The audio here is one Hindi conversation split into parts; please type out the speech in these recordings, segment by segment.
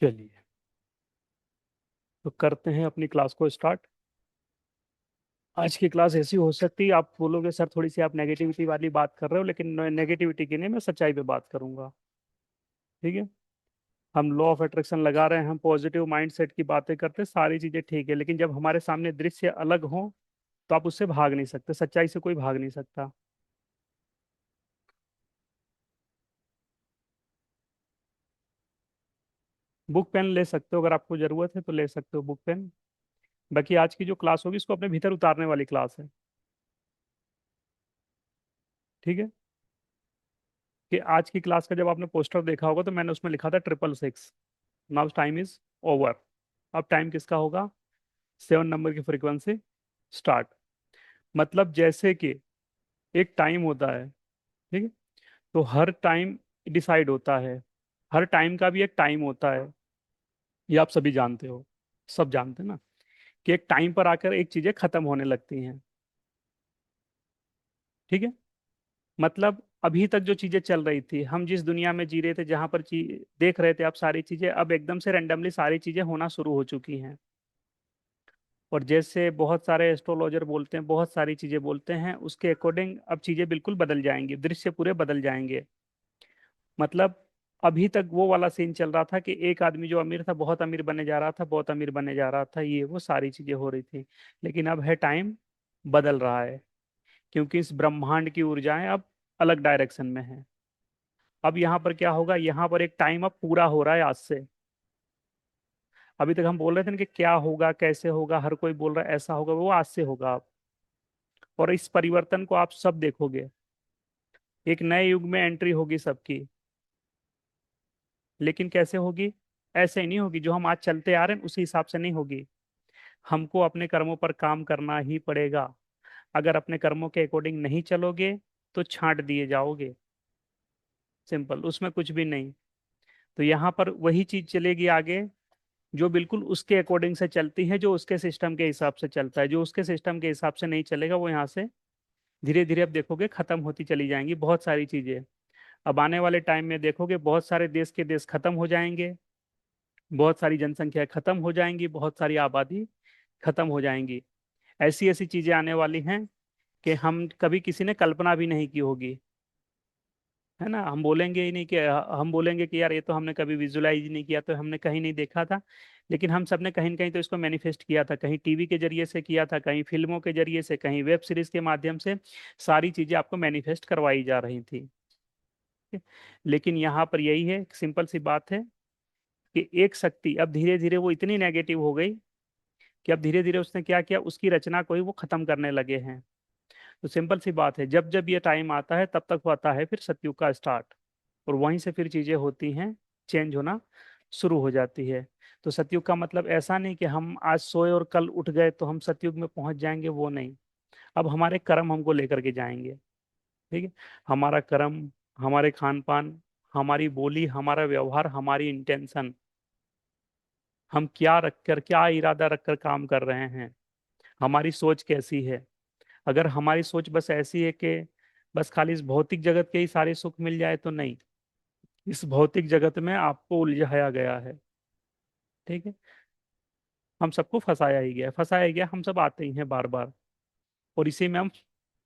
चलिए, तो करते हैं अपनी क्लास को स्टार्ट। आज की क्लास ऐसी हो सकती है, आप बोलोगे सर थोड़ी सी आप नेगेटिविटी वाली बात कर रहे हो, लेकिन नेगेटिविटी की नहीं, मैं सच्चाई पे बात करूंगा। ठीक है। हम लॉ ऑफ अट्रैक्शन लगा रहे हैं, हम पॉजिटिव माइंडसेट की बातें करते हैं, सारी चीजें ठीक है, लेकिन जब हमारे सामने दृश्य अलग हो तो आप उससे भाग नहीं सकते, सच्चाई से कोई भाग नहीं सकता। बुक पेन ले सकते हो, अगर आपको जरूरत है तो ले सकते हो बुक पेन। बाकी आज की जो क्लास होगी इसको अपने भीतर उतारने वाली क्लास है। ठीक है। कि आज की क्लास का जब आपने पोस्टर देखा होगा तो मैंने उसमें लिखा था 666। Now time is over. अब टाइम किसका होगा? 7 नंबर की फ्रीक्वेंसी स्टार्ट। मतलब जैसे कि एक टाइम होता है, ठीक है, तो हर टाइम डिसाइड होता है, हर टाइम का भी एक टाइम होता है। ये आप सभी जानते हो, सब जानते हैं ना, कि एक टाइम पर आकर एक चीजें खत्म होने लगती हैं। ठीक है। मतलब अभी तक जो चीजें चल रही थी, हम जिस दुनिया में जी रहे थे, जहां पर देख रहे थे आप सारी चीजें, अब एकदम से रेंडमली सारी चीजें होना शुरू हो चुकी हैं। और जैसे बहुत सारे एस्ट्रोलॉजर बोलते हैं, बहुत सारी चीजें बोलते हैं, उसके अकॉर्डिंग अब चीजें बिल्कुल बदल जाएंगी, दृश्य पूरे बदल जाएंगे। मतलब अभी तक वो वाला सीन चल रहा था कि एक आदमी जो अमीर था बहुत अमीर बने जा रहा था, बहुत अमीर बने जा रहा था, ये वो सारी चीजें हो रही थी। लेकिन अब है टाइम बदल रहा है, क्योंकि इस ब्रह्मांड की ऊर्जाएं अब अलग डायरेक्शन में है। अब यहाँ पर क्या होगा, यहाँ पर एक टाइम अब पूरा हो रहा है आज से। अभी तक हम बोल रहे थे ना कि क्या होगा, कैसे होगा, हर कोई बोल रहा है ऐसा होगा, वो आज से होगा अब। और इस परिवर्तन को आप सब देखोगे, एक नए युग में एंट्री होगी सबकी। लेकिन कैसे होगी? ऐसे ही नहीं होगी, जो हम आज चलते आ रहे हैं उसी हिसाब से नहीं होगी। हमको अपने कर्मों पर काम करना ही पड़ेगा। अगर अपने कर्मों के अकॉर्डिंग नहीं चलोगे तो छांट दिए जाओगे। सिंपल, उसमें कुछ भी नहीं। तो यहाँ पर वही चीज चलेगी आगे, जो बिल्कुल उसके अकॉर्डिंग से चलती है, जो उसके सिस्टम के हिसाब से चलता है। जो उसके सिस्टम के हिसाब से नहीं चलेगा वो यहाँ से धीरे धीरे अब देखोगे खत्म होती चली जाएंगी बहुत सारी चीजें। अब आने वाले टाइम में देखोगे बहुत सारे देश के देश खत्म हो जाएंगे, बहुत सारी जनसंख्या खत्म हो जाएंगी, बहुत सारी आबादी खत्म हो जाएंगी। ऐसी ऐसी चीजें आने वाली हैं कि हम कभी किसी ने कल्पना भी नहीं की होगी। है ना, हम बोलेंगे ही नहीं कि, हम बोलेंगे कि यार ये तो हमने कभी विजुलाइज नहीं किया, तो हमने कहीं नहीं देखा था। लेकिन हम सब ने कहीं न कहीं तो इसको मैनिफेस्ट किया था, कहीं टीवी के जरिए से किया था, कहीं फिल्मों के जरिए से, कहीं वेब सीरीज के माध्यम से। सारी चीजें आपको मैनिफेस्ट करवाई जा रही थी। लेकिन यहाँ पर यही है, सिंपल सी बात है, कि एक शक्ति अब धीरे धीरे वो इतनी नेगेटिव हो गई कि अब धीरे धीरे उसने क्या किया, उसकी रचना को ही वो खत्म करने लगे हैं। तो सिंपल सी बात है, जब जब ये टाइम आता है तब तक होता है फिर सतयुग का स्टार्ट। और वहीं से फिर चीजें होती हैं, चेंज होना शुरू हो जाती है। तो सतयुग का मतलब ऐसा नहीं कि हम आज सोए और कल उठ गए तो हम सतयुग में पहुंच जाएंगे, वो नहीं। अब हमारे कर्म हमको लेकर के जाएंगे। ठीक है। हमारा कर्म, हमारे खान पान, हमारी बोली, हमारा व्यवहार, हमारी इंटेंशन, हम क्या रखकर, क्या इरादा रखकर काम कर रहे हैं, हमारी सोच कैसी है। अगर हमारी सोच बस ऐसी है कि बस खाली इस भौतिक जगत के ही सारे सुख मिल जाए, तो नहीं। इस भौतिक जगत में आपको उलझाया गया है। ठीक है। हम सबको फंसाया ही गया, फंसाया ही गया, हम सब आते ही हैं बार बार। और इसी में हम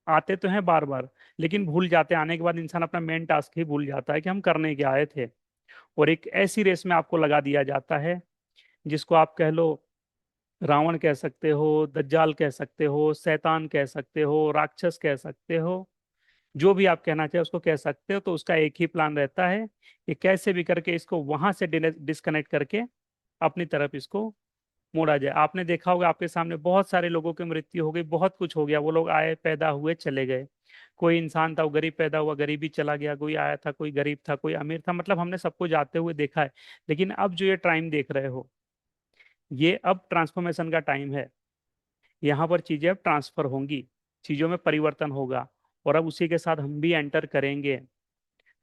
आते तो हैं बार बार, लेकिन भूल जाते हैं, आने के बाद इंसान अपना मेन टास्क ही भूल जाता है कि हम करने क्या आए थे। और एक ऐसी रेस में आपको लगा दिया जाता है, जिसको आप कह लो रावण कह सकते हो, दज्जाल कह सकते हो, शैतान कह सकते हो, राक्षस कह सकते हो, जो भी आप कहना चाहे उसको कह सकते हो। तो उसका एक ही प्लान रहता है कि कैसे भी करके इसको वहां से डिस्कनेक्ट करके अपनी तरफ इसको मोड़ा जाए। आपने देखा होगा आपके सामने बहुत सारे लोगों की मृत्यु हो गई, बहुत कुछ हो गया, वो लोग आए, पैदा हुए, चले गए। कोई इंसान था वो गरीब पैदा हुआ, गरीब ही चला गया, कोई आया था, कोई गरीब था, कोई अमीर था, मतलब हमने सबको जाते हुए देखा है। लेकिन अब जो ये टाइम देख रहे हो, ये अब ट्रांसफॉर्मेशन का टाइम है। यहाँ पर चीजें अब ट्रांसफर होंगी, चीजों में परिवर्तन होगा, और अब उसी के साथ हम भी एंटर करेंगे।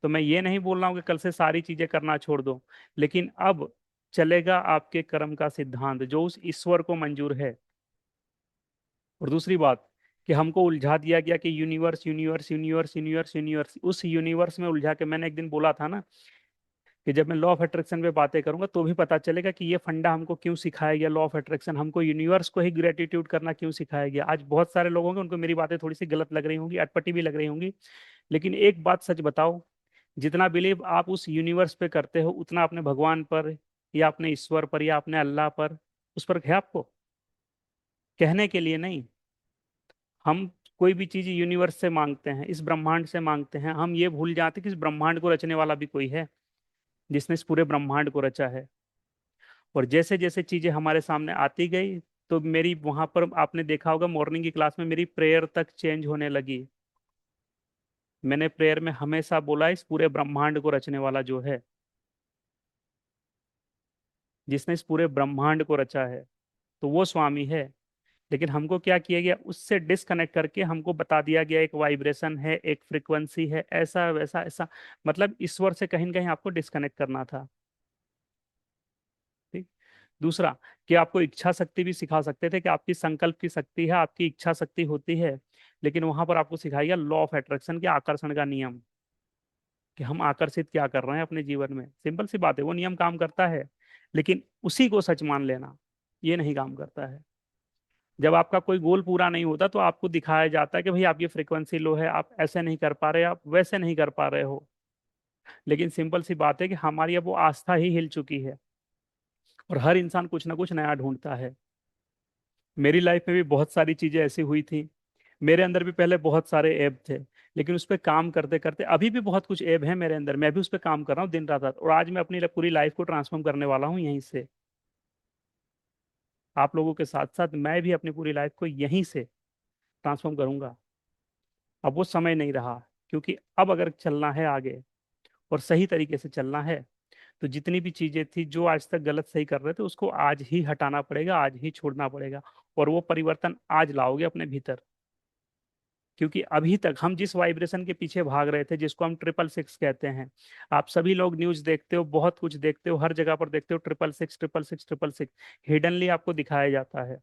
तो मैं ये नहीं बोल रहा हूँ कि कल से सारी चीजें करना छोड़ दो, लेकिन अब चलेगा आपके कर्म का सिद्धांत जो उस ईश्वर को मंजूर है। और दूसरी बात, कि हमको उलझा दिया गया कि universe universe universe universe universe, उस यूनिवर्स में उलझा के, मैंने एक दिन बोला था ना कि जब मैं लॉ ऑफ अट्रैक्शन पे बातें करूंगा तो भी पता चलेगा कि ये फंडा हमको क्यों सिखाया गया, लॉ ऑफ अट्रैक्शन हमको यूनिवर्स को ही ग्रेटिट्यूड करना क्यों सिखाया गया। आज बहुत सारे लोग होंगे उनको मेरी बातें थोड़ी सी गलत लग रही होंगी, अटपटी भी लग रही होंगी, लेकिन एक बात सच बताओ, जितना बिलीव आप उस यूनिवर्स पे करते हो उतना अपने भगवान पर या अपने ईश्वर पर या अपने अल्लाह पर, उस पर है आपको? कहने के लिए नहीं। हम कोई भी चीज यूनिवर्स से मांगते हैं, इस ब्रह्मांड से मांगते हैं, हम ये भूल जाते हैं कि इस ब्रह्मांड को रचने वाला भी कोई है, जिसने इस पूरे ब्रह्मांड को रचा है। और जैसे जैसे चीजें हमारे सामने आती गई, तो मेरी वहां पर आपने देखा होगा मॉर्निंग की क्लास में मेरी प्रेयर तक चेंज होने लगी। मैंने प्रेयर में हमेशा बोला इस पूरे ब्रह्मांड को रचने वाला जो है, जिसने इस पूरे ब्रह्मांड को रचा है, तो वो स्वामी है। लेकिन हमको क्या किया गया, उससे डिस्कनेक्ट करके हमको बता दिया गया एक वाइब्रेशन है, एक फ्रिक्वेंसी है, ऐसा वैसा ऐसा। मतलब ईश्वर से कहीं ना कहीं आपको डिस्कनेक्ट करना था। ठीक। दूसरा, कि आपको इच्छा शक्ति भी सिखा सकते थे कि आपकी संकल्प की शक्ति है, आपकी इच्छा शक्ति होती है। लेकिन वहां पर आपको सिखाया गया लॉ ऑफ अट्रैक्शन के, आकर्षण का नियम, कि हम आकर्षित क्या कर रहे हैं अपने जीवन में। सिंपल सी बात है, वो नियम काम करता है, लेकिन उसी को सच मान लेना ये नहीं काम करता है। जब आपका कोई गोल पूरा नहीं होता तो आपको दिखाया जाता है कि भाई आपकी फ्रीक्वेंसी लो है, आप ऐसे नहीं कर पा रहे, आप वैसे नहीं कर पा रहे हो। लेकिन सिंपल सी बात है कि हमारी अब वो आस्था ही हिल चुकी है, और हर इंसान कुछ ना कुछ नया ढूंढता है। मेरी लाइफ में भी बहुत सारी चीजें ऐसी हुई थी। मेरे अंदर भी पहले बहुत सारे ऐब थे, लेकिन उस पर काम करते करते अभी भी बहुत कुछ ऐब है मेरे अंदर, मैं भी उस पर काम कर रहा हूँ दिन रात रात, और आज मैं अपनी पूरी लाइफ को ट्रांसफॉर्म करने वाला हूँ यहीं से। आप लोगों के साथ साथ मैं भी अपनी पूरी लाइफ को यहीं से ट्रांसफॉर्म करूंगा। अब वो समय नहीं रहा, क्योंकि अब अगर चलना है आगे और सही तरीके से चलना है, तो जितनी भी चीजें थी जो आज तक गलत सही कर रहे थे उसको आज ही हटाना पड़ेगा, आज ही छोड़ना पड़ेगा। और वो परिवर्तन आज लाओगे अपने भीतर। क्योंकि अभी तक हम जिस वाइब्रेशन के पीछे भाग रहे थे, जिसको हम 666 कहते हैं, आप सभी लोग न्यूज देखते हो, बहुत कुछ देखते हो, हर जगह पर देखते हो 666 666 666, हिडनली आपको दिखाया जाता है।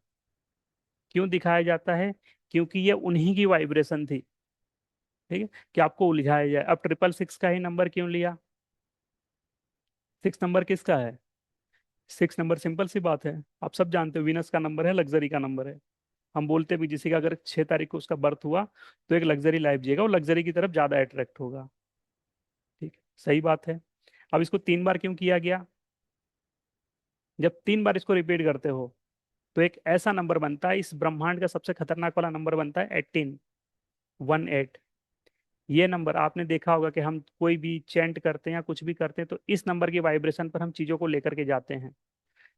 क्यों दिखाया जाता है? क्योंकि ये उन्हीं की वाइब्रेशन थी। ठीक है, कि आपको उलझाया जाए। अब 666 का ही नंबर क्यों लिया? 6 नंबर किसका है? 6 नंबर सिंपल सी बात है, आप सब जानते हो वीनस का नंबर है, लग्जरी का नंबर है। हम बोलते भी किसी का अगर 6 तारीख को उसका बर्थ हुआ तो एक लग्जरी लाइफ जिएगा, वो लग्जरी की तरफ ज्यादा अट्रैक्ट होगा। ठीक है, सही बात है। अब इसको 3 बार क्यों किया गया? जब 3 बार इसको रिपीट करते हो तो एक ऐसा नंबर बनता है, इस ब्रह्मांड का सबसे खतरनाक वाला नंबर बनता है 18, 18। ये नंबर आपने देखा होगा कि हम कोई भी चैंट करते हैं या कुछ भी करते हैं तो इस नंबर की वाइब्रेशन पर हम चीजों को लेकर के जाते हैं।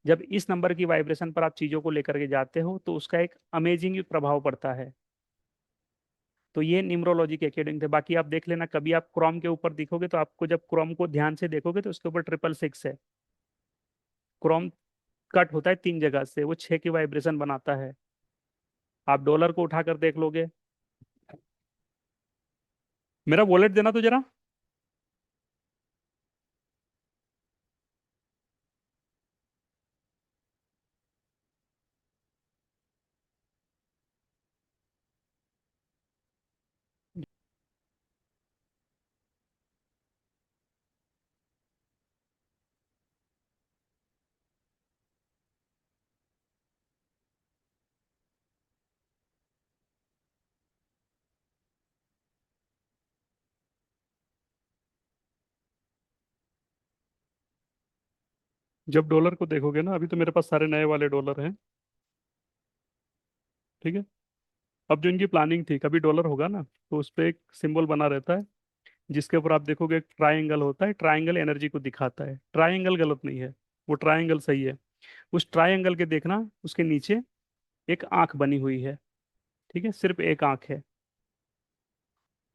जब इस नंबर की वाइब्रेशन पर आप चीजों को लेकर के जाते हो तो उसका एक अमेजिंग प्रभाव पड़ता है। तो ये न्यूमरोलॉजी के अकॉर्डिंग थे। बाकी आप देख लेना, कभी आप क्रोम के ऊपर देखोगे तो आपको, जब क्रोम को ध्यान से देखोगे तो उसके ऊपर 666 है। क्रोम कट होता है 3 जगह से, वो 6 की वाइब्रेशन बनाता है। आप डॉलर को उठाकर देख लोगे। मेरा वॉलेट देना तो जरा। जब डॉलर को देखोगे ना, अभी तो मेरे पास सारे नए वाले डॉलर हैं। ठीक है। अब जो इनकी प्लानिंग थी, कभी डॉलर होगा ना तो उस पर एक सिंबल बना रहता है, जिसके ऊपर आप देखोगे एक ट्रायंगल होता है, ट्रायंगल एनर्जी को दिखाता है। ट्रायंगल गलत नहीं है, वो ट्रायंगल सही है। उस ट्रायंगल के देखना, उसके नीचे एक आंख बनी हुई है। ठीक है, सिर्फ एक आंख है।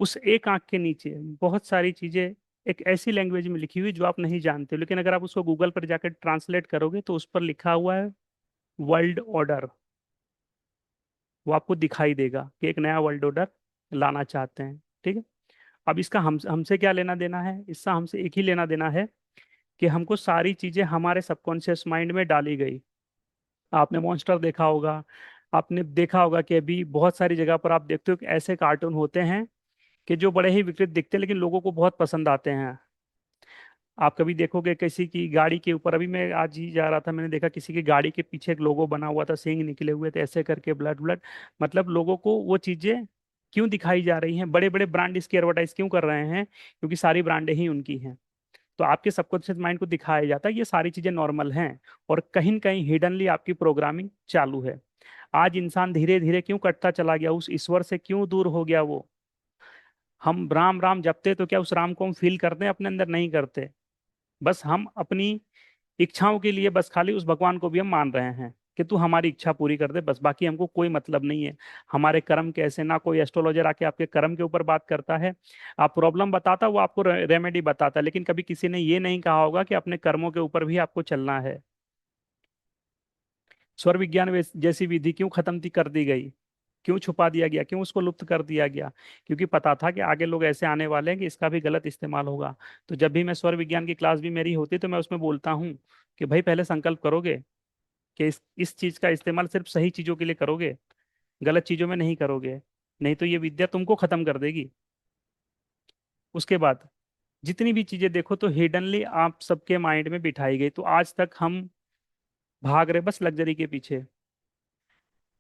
उस एक आंख के नीचे बहुत सारी चीजें एक ऐसी लैंग्वेज में लिखी हुई जो आप नहीं जानते, लेकिन अगर आप उसको गूगल पर जाकर ट्रांसलेट करोगे तो उस पर लिखा हुआ है वर्ल्ड ऑर्डर। वो आपको दिखाई देगा कि एक नया वर्ल्ड ऑर्डर लाना चाहते हैं। ठीक है। अब इसका हम हमसे क्या लेना देना है? इसका हमसे एक ही लेना देना है कि हमको सारी चीजें हमारे सबकॉन्शियस माइंड में डाली गई। आपने मॉन्स्टर देखा होगा, आपने देखा होगा कि अभी बहुत सारी जगह पर आप देखते हो कि ऐसे कार्टून होते हैं कि जो बड़े ही विकृत दिखते हैं लेकिन लोगों को बहुत पसंद आते हैं। आप कभी देखोगे किसी की गाड़ी के ऊपर, अभी मैं आज ही जा रहा था, मैंने देखा किसी की गाड़ी के पीछे एक लोगो बना हुआ था, सींग निकले हुए थे, ऐसे करके ब्लड ब्लड। मतलब लोगों को वो चीजें क्यों दिखाई जा रही हैं? बड़े बड़े ब्रांड इसकी एडवर्टाइज क्यों कर रहे हैं? क्योंकि सारी ब्रांडें ही उनकी हैं। तो आपके सबकॉन्शियस माइंड को दिखाया जाता है ये सारी चीजें नॉर्मल हैं, और कहीं न कहीं हिडनली आपकी प्रोग्रामिंग चालू है। आज इंसान धीरे धीरे क्यों कटता चला गया, उस ईश्वर से क्यों दूर हो गया वो? हम राम राम जपते तो क्या उस राम को हम फील करते हैं अपने अंदर? नहीं करते। बस हम अपनी इच्छाओं के लिए बस खाली उस भगवान को भी हम मान रहे हैं कि तू हमारी इच्छा पूरी कर दे, बस बाकी हमको कोई मतलब नहीं है। हमारे कर्म कैसे, ना कोई एस्ट्रोलॉजर आके आपके कर्म के ऊपर बात करता है। आप प्रॉब्लम बताता, वो आपको रेमेडी बताता है, लेकिन कभी किसी ने ये नहीं कहा होगा कि अपने कर्मों के ऊपर भी आपको चलना है। स्वर विज्ञान जैसी विधि क्यों खत्म थी, कर दी गई? क्यों छुपा दिया गया, क्यों उसको लुप्त कर दिया गया? क्योंकि पता था कि आगे लोग ऐसे आने वाले हैं कि इसका भी गलत इस्तेमाल होगा। तो जब भी मैं स्वर विज्ञान की क्लास भी मेरी होती तो मैं उसमें बोलता हूँ कि भाई पहले संकल्प करोगे कि इस चीज का इस्तेमाल सिर्फ सही चीजों के लिए करोगे, गलत चीजों में नहीं करोगे, नहीं तो ये विद्या तुमको खत्म कर देगी। उसके बाद जितनी भी चीजें देखो तो हिडनली आप सबके माइंड में बिठाई गई, तो आज तक हम भाग रहे बस लग्जरी के पीछे।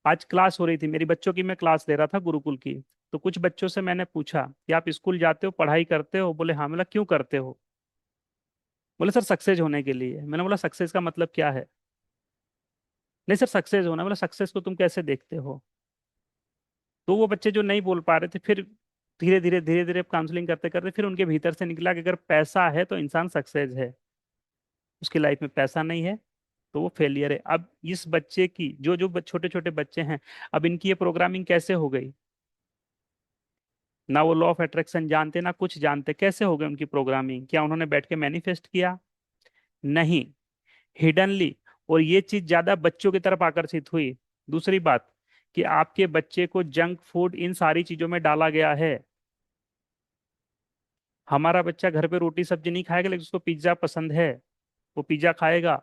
आज क्लास हो रही थी मेरी, बच्चों की मैं क्लास ले रहा था गुरुकुल की। तो कुछ बच्चों से मैंने पूछा कि आप स्कूल जाते हो, पढ़ाई करते हो? बोले हाँ। बोला क्यों करते हो? बोले सर सक्सेस होने के लिए। मैंने बोला सक्सेस का मतलब क्या है? नहीं सर सक्सेस होना। बोला सक्सेस को तुम कैसे देखते हो? तो वो बच्चे जो नहीं बोल पा रहे थे, फिर धीरे धीरे काउंसलिंग करते करते फिर उनके भीतर से निकला कि अगर पैसा है तो इंसान सक्सेस है, उसकी लाइफ में पैसा नहीं है तो वो फेलियर है। अब इस बच्चे की जो जो छोटे छोटे बच्चे हैं, अब इनकी ये प्रोग्रामिंग कैसे हो गई? ना वो लॉ ऑफ अट्रैक्शन जानते ना कुछ जानते, कैसे हो गई उनकी प्रोग्रामिंग? क्या उन्होंने बैठ के मैनिफेस्ट किया? नहीं, हिडनली। और ये चीज ज्यादा बच्चों की तरफ आकर्षित हुई। दूसरी बात कि आपके बच्चे को जंक फूड इन सारी चीजों में डाला गया है। हमारा बच्चा घर पे रोटी सब्जी नहीं खाएगा, लेकिन उसको पिज्जा पसंद है, वो पिज्जा खाएगा।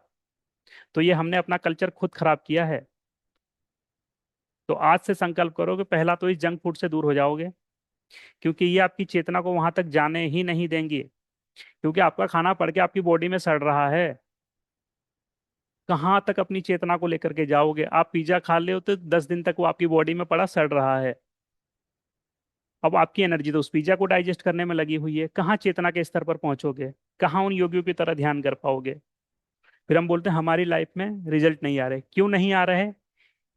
तो ये हमने अपना कल्चर खुद खराब किया है। तो आज से संकल्प करो कि पहला तो इस जंक फूड से दूर हो जाओगे, क्योंकि ये आपकी चेतना को वहां तक जाने ही नहीं देंगे। क्योंकि आपका खाना पड़ के आपकी बॉडी में सड़ रहा है, कहाँ तक अपनी चेतना को लेकर के जाओगे? आप पिज्जा खा ले हो तो 10 दिन तक वो आपकी बॉडी में पड़ा सड़ रहा है। अब आपकी एनर्जी तो उस पिज्जा को डाइजेस्ट करने में लगी हुई है, कहाँ चेतना के स्तर पर पहुंचोगे? कहाँ उन योगियों की तरह ध्यान कर पाओगे? फिर हम बोलते हैं हमारी लाइफ में रिजल्ट नहीं आ रहे। क्यों नहीं आ रहे?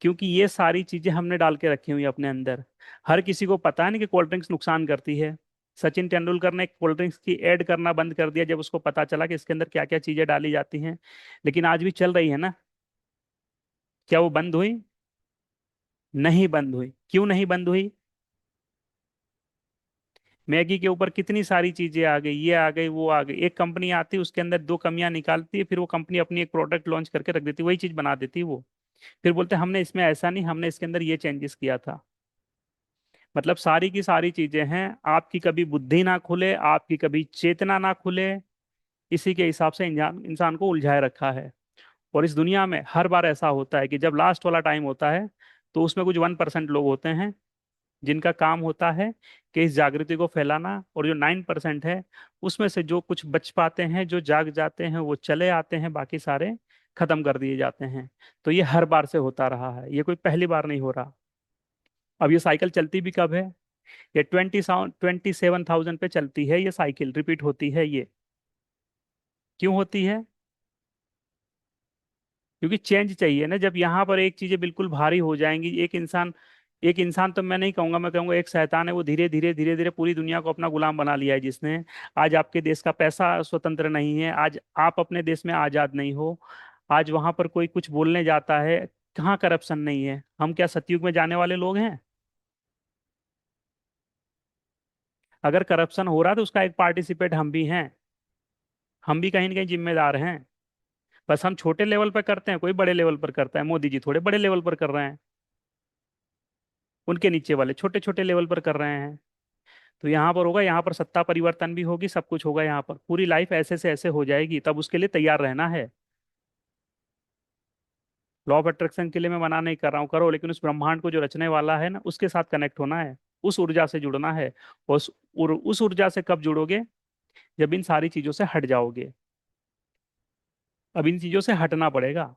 क्योंकि ये सारी चीजें हमने डाल के रखी हुई हैं अपने अंदर। हर किसी को पता है ना कि कोल्ड ड्रिंक्स नुकसान करती है। सचिन तेंदुलकर ने कोल्ड ड्रिंक्स की ऐड करना बंद कर दिया जब उसको पता चला कि इसके अंदर क्या क्या चीजें डाली जाती हैं। लेकिन आज भी चल रही है ना। क्या वो बंद हुई? नहीं बंद हुई। क्यों नहीं बंद हुई? मैगी के ऊपर कितनी सारी चीजें आ गई, ये आ गई वो आ गई। एक कंपनी आती, उसके अंदर दो कमियां निकालती है, फिर वो कंपनी अपनी एक प्रोडक्ट लॉन्च करके रख देती, वही चीज बना देती है वो। फिर बोलते हैं हमने इसमें ऐसा नहीं, हमने इसके अंदर ये चेंजेस किया था। मतलब सारी की सारी चीजें हैं, आपकी कभी बुद्धि ना खुले, आपकी कभी चेतना ना खुले, इसी के हिसाब से इंसान इंसान को उलझाए रखा है। और इस दुनिया में हर बार ऐसा होता है कि जब लास्ट वाला टाइम होता है, तो उसमें कुछ 1% लोग होते हैं जिनका काम होता है कि इस जागृति को फैलाना, और जो 9% है उसमें से जो कुछ बच पाते हैं, जो जाग जाते हैं वो चले आते हैं, बाकी सारे खत्म कर दिए जाते हैं। तो ये हर बार से होता रहा है, ये कोई पहली बार नहीं हो रहा। अब ये साइकिल चलती भी कब है? ये 27,000 पे चलती है, ये साइकिल रिपीट होती है ये। क्यों होती है? क्योंकि चेंज चाहिए ना। जब यहाँ पर एक चीजें बिल्कुल भारी हो जाएंगी, एक इंसान तो मैं नहीं कहूंगा, मैं कहूंगा एक शैतान है, वो धीरे धीरे पूरी दुनिया को अपना गुलाम बना लिया है जिसने। आज आपके देश का पैसा स्वतंत्र नहीं है, आज आप अपने देश में आजाद नहीं हो। आज वहां पर कोई कुछ बोलने जाता है, कहाँ करप्शन नहीं है? हम क्या सतयुग में जाने वाले लोग हैं? अगर करप्शन हो रहा है तो उसका एक पार्टिसिपेट हम भी हैं, हम भी कहीं ना कहीं जिम्मेदार हैं। बस हम छोटे लेवल पर करते हैं, कोई बड़े लेवल पर करता है। मोदी जी थोड़े बड़े लेवल पर कर रहे हैं, उनके नीचे वाले छोटे छोटे लेवल पर कर रहे हैं। तो यहाँ पर होगा, यहाँ पर सत्ता परिवर्तन भी होगी, सब कुछ होगा, यहाँ पर पूरी लाइफ ऐसे से ऐसे हो जाएगी, तब उसके लिए तैयार रहना है। लॉ ऑफ अट्रैक्शन के लिए मैं मना नहीं कर रहा हूँ, करो, लेकिन उस ब्रह्मांड को जो रचने वाला है ना, उसके साथ कनेक्ट होना है, उस ऊर्जा से जुड़ना है। और उस ऊर्जा से कब जुड़ोगे? जब इन सारी चीजों से हट जाओगे। अब इन चीजों से हटना पड़ेगा।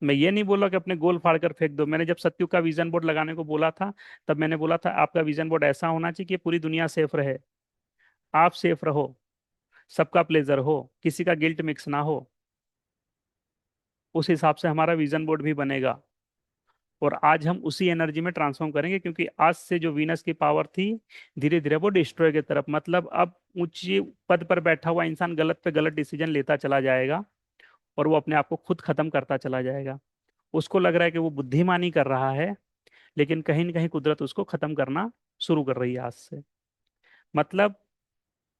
मैं ये नहीं बोला कि अपने गोल फाड़ कर फेंक दो। मैंने जब सत्यु का विजन बोर्ड लगाने को बोला था, तब मैंने बोला था आपका विजन बोर्ड ऐसा होना चाहिए कि पूरी दुनिया सेफ रहे, आप सेफ रहो, सबका प्लेजर हो, किसी का गिल्ट मिक्स ना हो। उस हिसाब से हमारा विजन बोर्ड भी बनेगा। और आज हम उसी एनर्जी में ट्रांसफॉर्म करेंगे, क्योंकि आज से जो वीनस की पावर थी, धीरे धीरे वो डिस्ट्रॉय की तरफ, मतलब अब ऊंची पद पर बैठा हुआ इंसान गलत पे गलत डिसीजन लेता चला जाएगा, और वो अपने आप को खुद खत्म करता चला जाएगा। उसको लग रहा है कि वो बुद्धिमानी कर रहा है, लेकिन कहीं न कहीं कुदरत उसको खत्म करना शुरू कर रही है आज से। मतलब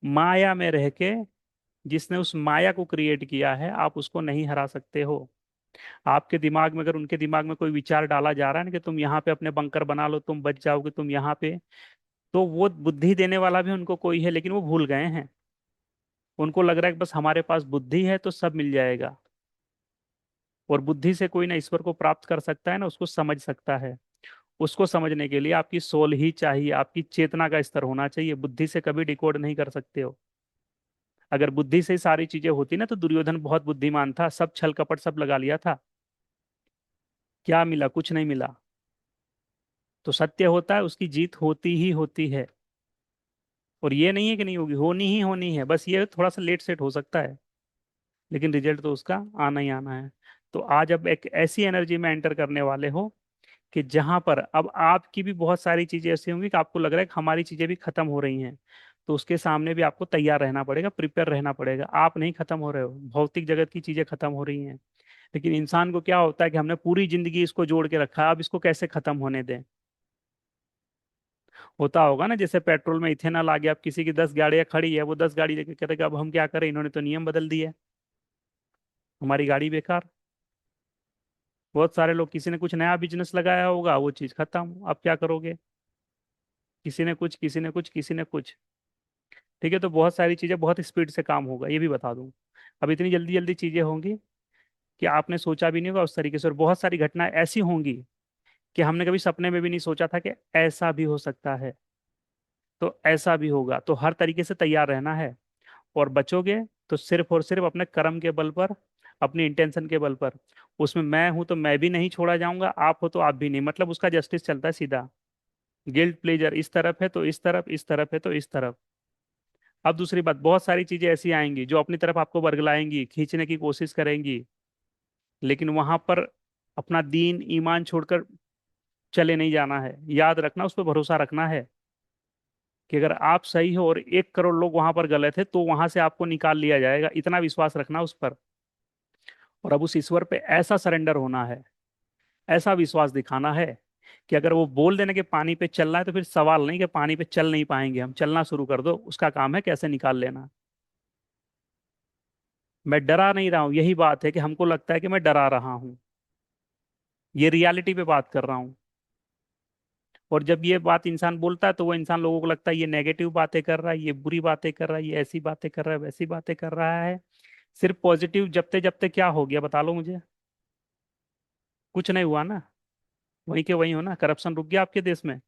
माया में रह के, जिसने उस माया को क्रिएट किया है, आप उसको नहीं हरा सकते हो। आपके दिमाग में अगर उनके दिमाग में कोई विचार डाला जा रहा है ना कि तुम यहाँ पे अपने बंकर बना लो, तुम बच जाओगे, तुम यहाँ पे, तो वो बुद्धि देने वाला भी उनको कोई है, लेकिन वो भूल गए हैं। उनको लग रहा है कि बस हमारे पास बुद्धि है तो सब मिल जाएगा। और बुद्धि से कोई ना ईश्वर को प्राप्त कर सकता है ना उसको समझ सकता है। उसको समझने के लिए आपकी सोल ही चाहिए, आपकी चेतना का स्तर होना चाहिए। बुद्धि से कभी डिकोड नहीं कर सकते हो। अगर बुद्धि से ही सारी चीजें होती ना, तो दुर्योधन बहुत बुद्धिमान था, सब छल कपट सब लगा लिया था। क्या मिला? कुछ नहीं मिला। तो सत्य होता है, उसकी जीत होती ही होती है। और ये नहीं है कि नहीं होगी, होनी ही होनी है, बस ये थोड़ा सा लेट सेट हो सकता है, लेकिन रिजल्ट तो उसका आना ही आना है। तो आज अब एक ऐसी एनर्जी में एंटर करने वाले हो कि जहां पर अब आपकी भी बहुत सारी चीजें ऐसी होंगी कि आपको लग रहा है कि हमारी चीजें भी खत्म हो रही हैं। तो उसके सामने भी आपको तैयार रहना पड़ेगा, प्रिपेयर रहना पड़ेगा। आप नहीं खत्म हो रहे हो, भौतिक जगत की चीजें खत्म हो रही हैं। लेकिन इंसान को क्या होता है कि हमने पूरी जिंदगी इसको जोड़ के रखा है, अब इसको कैसे खत्म होने दें। होता होगा ना, जैसे पेट्रोल में इथेनॉल आ गया, अब किसी की 10 गाड़ियां खड़ी है, वो 10 गाड़ी लेके कहते हैं कि अब हम क्या करें, इन्होंने तो नियम बदल दिए, हमारी गाड़ी बेकार। बहुत सारे लोग, किसी ने कुछ नया बिजनेस लगाया होगा, वो चीज खत्म, अब क्या करोगे। किसी ने कुछ, किसी ने कुछ, किसी ने कुछ। ठीक है, तो बहुत सारी चीजें बहुत स्पीड से काम होगा, ये भी बता दूं। अब इतनी जल्दी जल्दी चीजें होंगी कि आपने सोचा भी नहीं होगा उस तरीके से, और बहुत सारी घटनाएं ऐसी होंगी कि हमने कभी सपने में भी नहीं सोचा था कि ऐसा भी हो सकता है। तो ऐसा भी होगा, तो हर तरीके से तैयार रहना है। और बचोगे तो सिर्फ और सिर्फ अपने कर्म के बल पर, अपनी इंटेंशन के बल पर। उसमें मैं हूं तो मैं भी नहीं छोड़ा जाऊंगा, आप हो तो आप भी नहीं, मतलब उसका जस्टिस चलता है सीधा। गिल्ट प्लेजर इस तरफ है तो इस तरफ, इस तरफ है तो इस तरफ। अब दूसरी बात, बहुत सारी चीजें ऐसी आएंगी जो अपनी तरफ आपको बरगलाएंगी, खींचने की कोशिश करेंगी, लेकिन वहां पर अपना दीन ईमान छोड़कर चले नहीं जाना है। याद रखना, उस पर भरोसा रखना है कि अगर आप सही हो और 1 करोड़ लोग वहां पर गलत है, तो वहां से आपको निकाल लिया जाएगा। इतना विश्वास रखना उस पर। और अब उस ईश्वर पे ऐसा सरेंडर होना है, ऐसा विश्वास दिखाना है कि अगर वो बोल देने के पानी पे चलना है, तो फिर सवाल नहीं कि पानी पे चल नहीं पाएंगे हम, चलना शुरू कर दो, उसका काम है कैसे निकाल लेना। मैं डरा नहीं रहा हूं, यही बात है कि हमको लगता है कि मैं डरा रहा हूं। ये रियलिटी पे बात कर रहा हूं। और जब ये बात इंसान बोलता है, तो वो इंसान, लोगों को लगता है ये नेगेटिव बातें कर रहा है, ये बुरी बातें कर रहा है, ये ऐसी बातें कर रहा है, वैसी बातें कर रहा है। सिर्फ पॉजिटिव जपते जपते क्या हो गया, बता लो मुझे। कुछ नहीं हुआ ना। वहीं के वहीं हो ना, करप्शन रुक गया आपके देश में?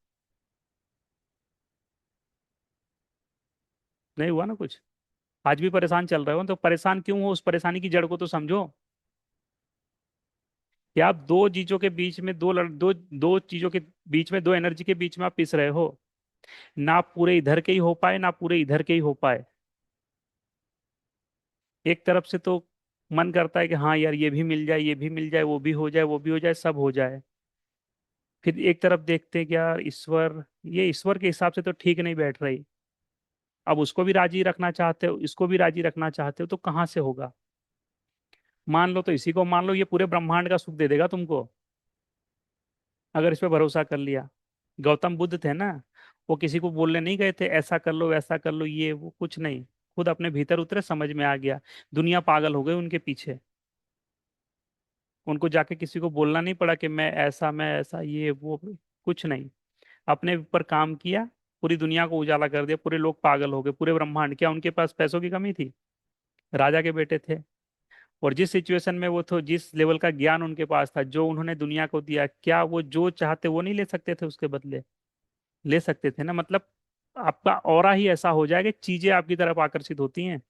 नहीं हुआ ना कुछ। आज भी परेशान चल रहे हो, तो परेशान क्यों हो, उस परेशानी की जड़ को तो समझो। कि आप दो चीजों के बीच में, दो चीजों के बीच में, दो एनर्जी के बीच में आप पिस रहे हो। ना पूरे इधर के ही हो पाए, ना पूरे इधर के ही हो पाए। एक तरफ से तो मन करता है कि हाँ यार, ये भी मिल जाए, ये भी मिल जाए, वो भी हो जाए, वो भी हो जाए, सब हो जाए। फिर एक तरफ देखते हैं कि यार ईश्वर, ये ईश्वर के हिसाब से तो ठीक नहीं बैठ रही। अब उसको भी राजी रखना चाहते हो, इसको भी राजी रखना चाहते हो, तो कहाँ से होगा। मान लो तो इसी को मान लो, ये पूरे ब्रह्मांड का सुख दे देगा तुमको, अगर इस पे भरोसा कर लिया। गौतम बुद्ध थे ना, वो किसी को बोलने नहीं गए थे ऐसा कर लो वैसा कर लो, ये वो कुछ नहीं। खुद अपने भीतर उतरे, समझ में आ गया। दुनिया पागल हो गई उनके पीछे। उनको जाके किसी को बोलना नहीं पड़ा कि मैं ऐसा, ये वो, कुछ नहीं। अपने ऊपर काम किया, पूरी दुनिया को उजाला कर दिया, पूरे लोग पागल हो गए, पूरे ब्रह्मांड। क्या उनके पास पैसों की कमी थी? राजा के बेटे थे। और जिस सिचुएशन में वो थे, जिस लेवल का ज्ञान उनके पास था, जो उन्होंने दुनिया को दिया, क्या वो जो चाहते वो नहीं ले सकते थे उसके बदले? ले सकते थे ना। मतलब आपका ऑरा ही ऐसा हो जाएगा, चीजें आपकी तरफ आकर्षित होती हैं,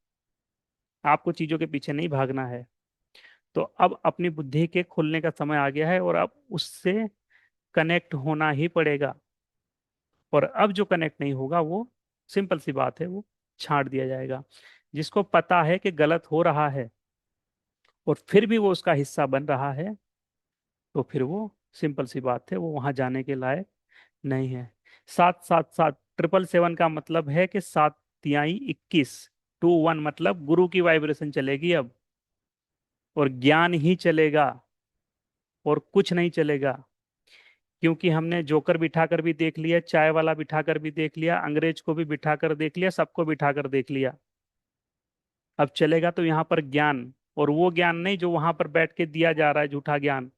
आपको चीजों के पीछे नहीं भागना है। तो अब अपनी बुद्धि के खुलने का समय आ गया है, और अब उससे कनेक्ट होना ही पड़ेगा। और अब जो कनेक्ट नहीं होगा वो, सिंपल सी बात है, वो छांट दिया जाएगा। जिसको पता है कि गलत हो रहा है और फिर भी वो उसका हिस्सा बन रहा है, तो फिर वो, सिंपल सी बात है, वो वहां जाने के लायक नहीं है। 7 7 7, 777 का मतलब है कि 7 तिहाई 21, 2 1 मतलब गुरु की वाइब्रेशन चलेगी अब, और ज्ञान ही चलेगा, और कुछ नहीं चलेगा। क्योंकि हमने जोकर बिठा कर भी देख लिया, चाय वाला बिठा कर भी देख लिया, अंग्रेज को भी बिठा कर देख लिया, सबको बिठा कर देख लिया। अब चलेगा तो यहाँ पर ज्ञान, और वो ज्ञान नहीं जो वहां पर बैठ के दिया जा रहा है, झूठा ज्ञान,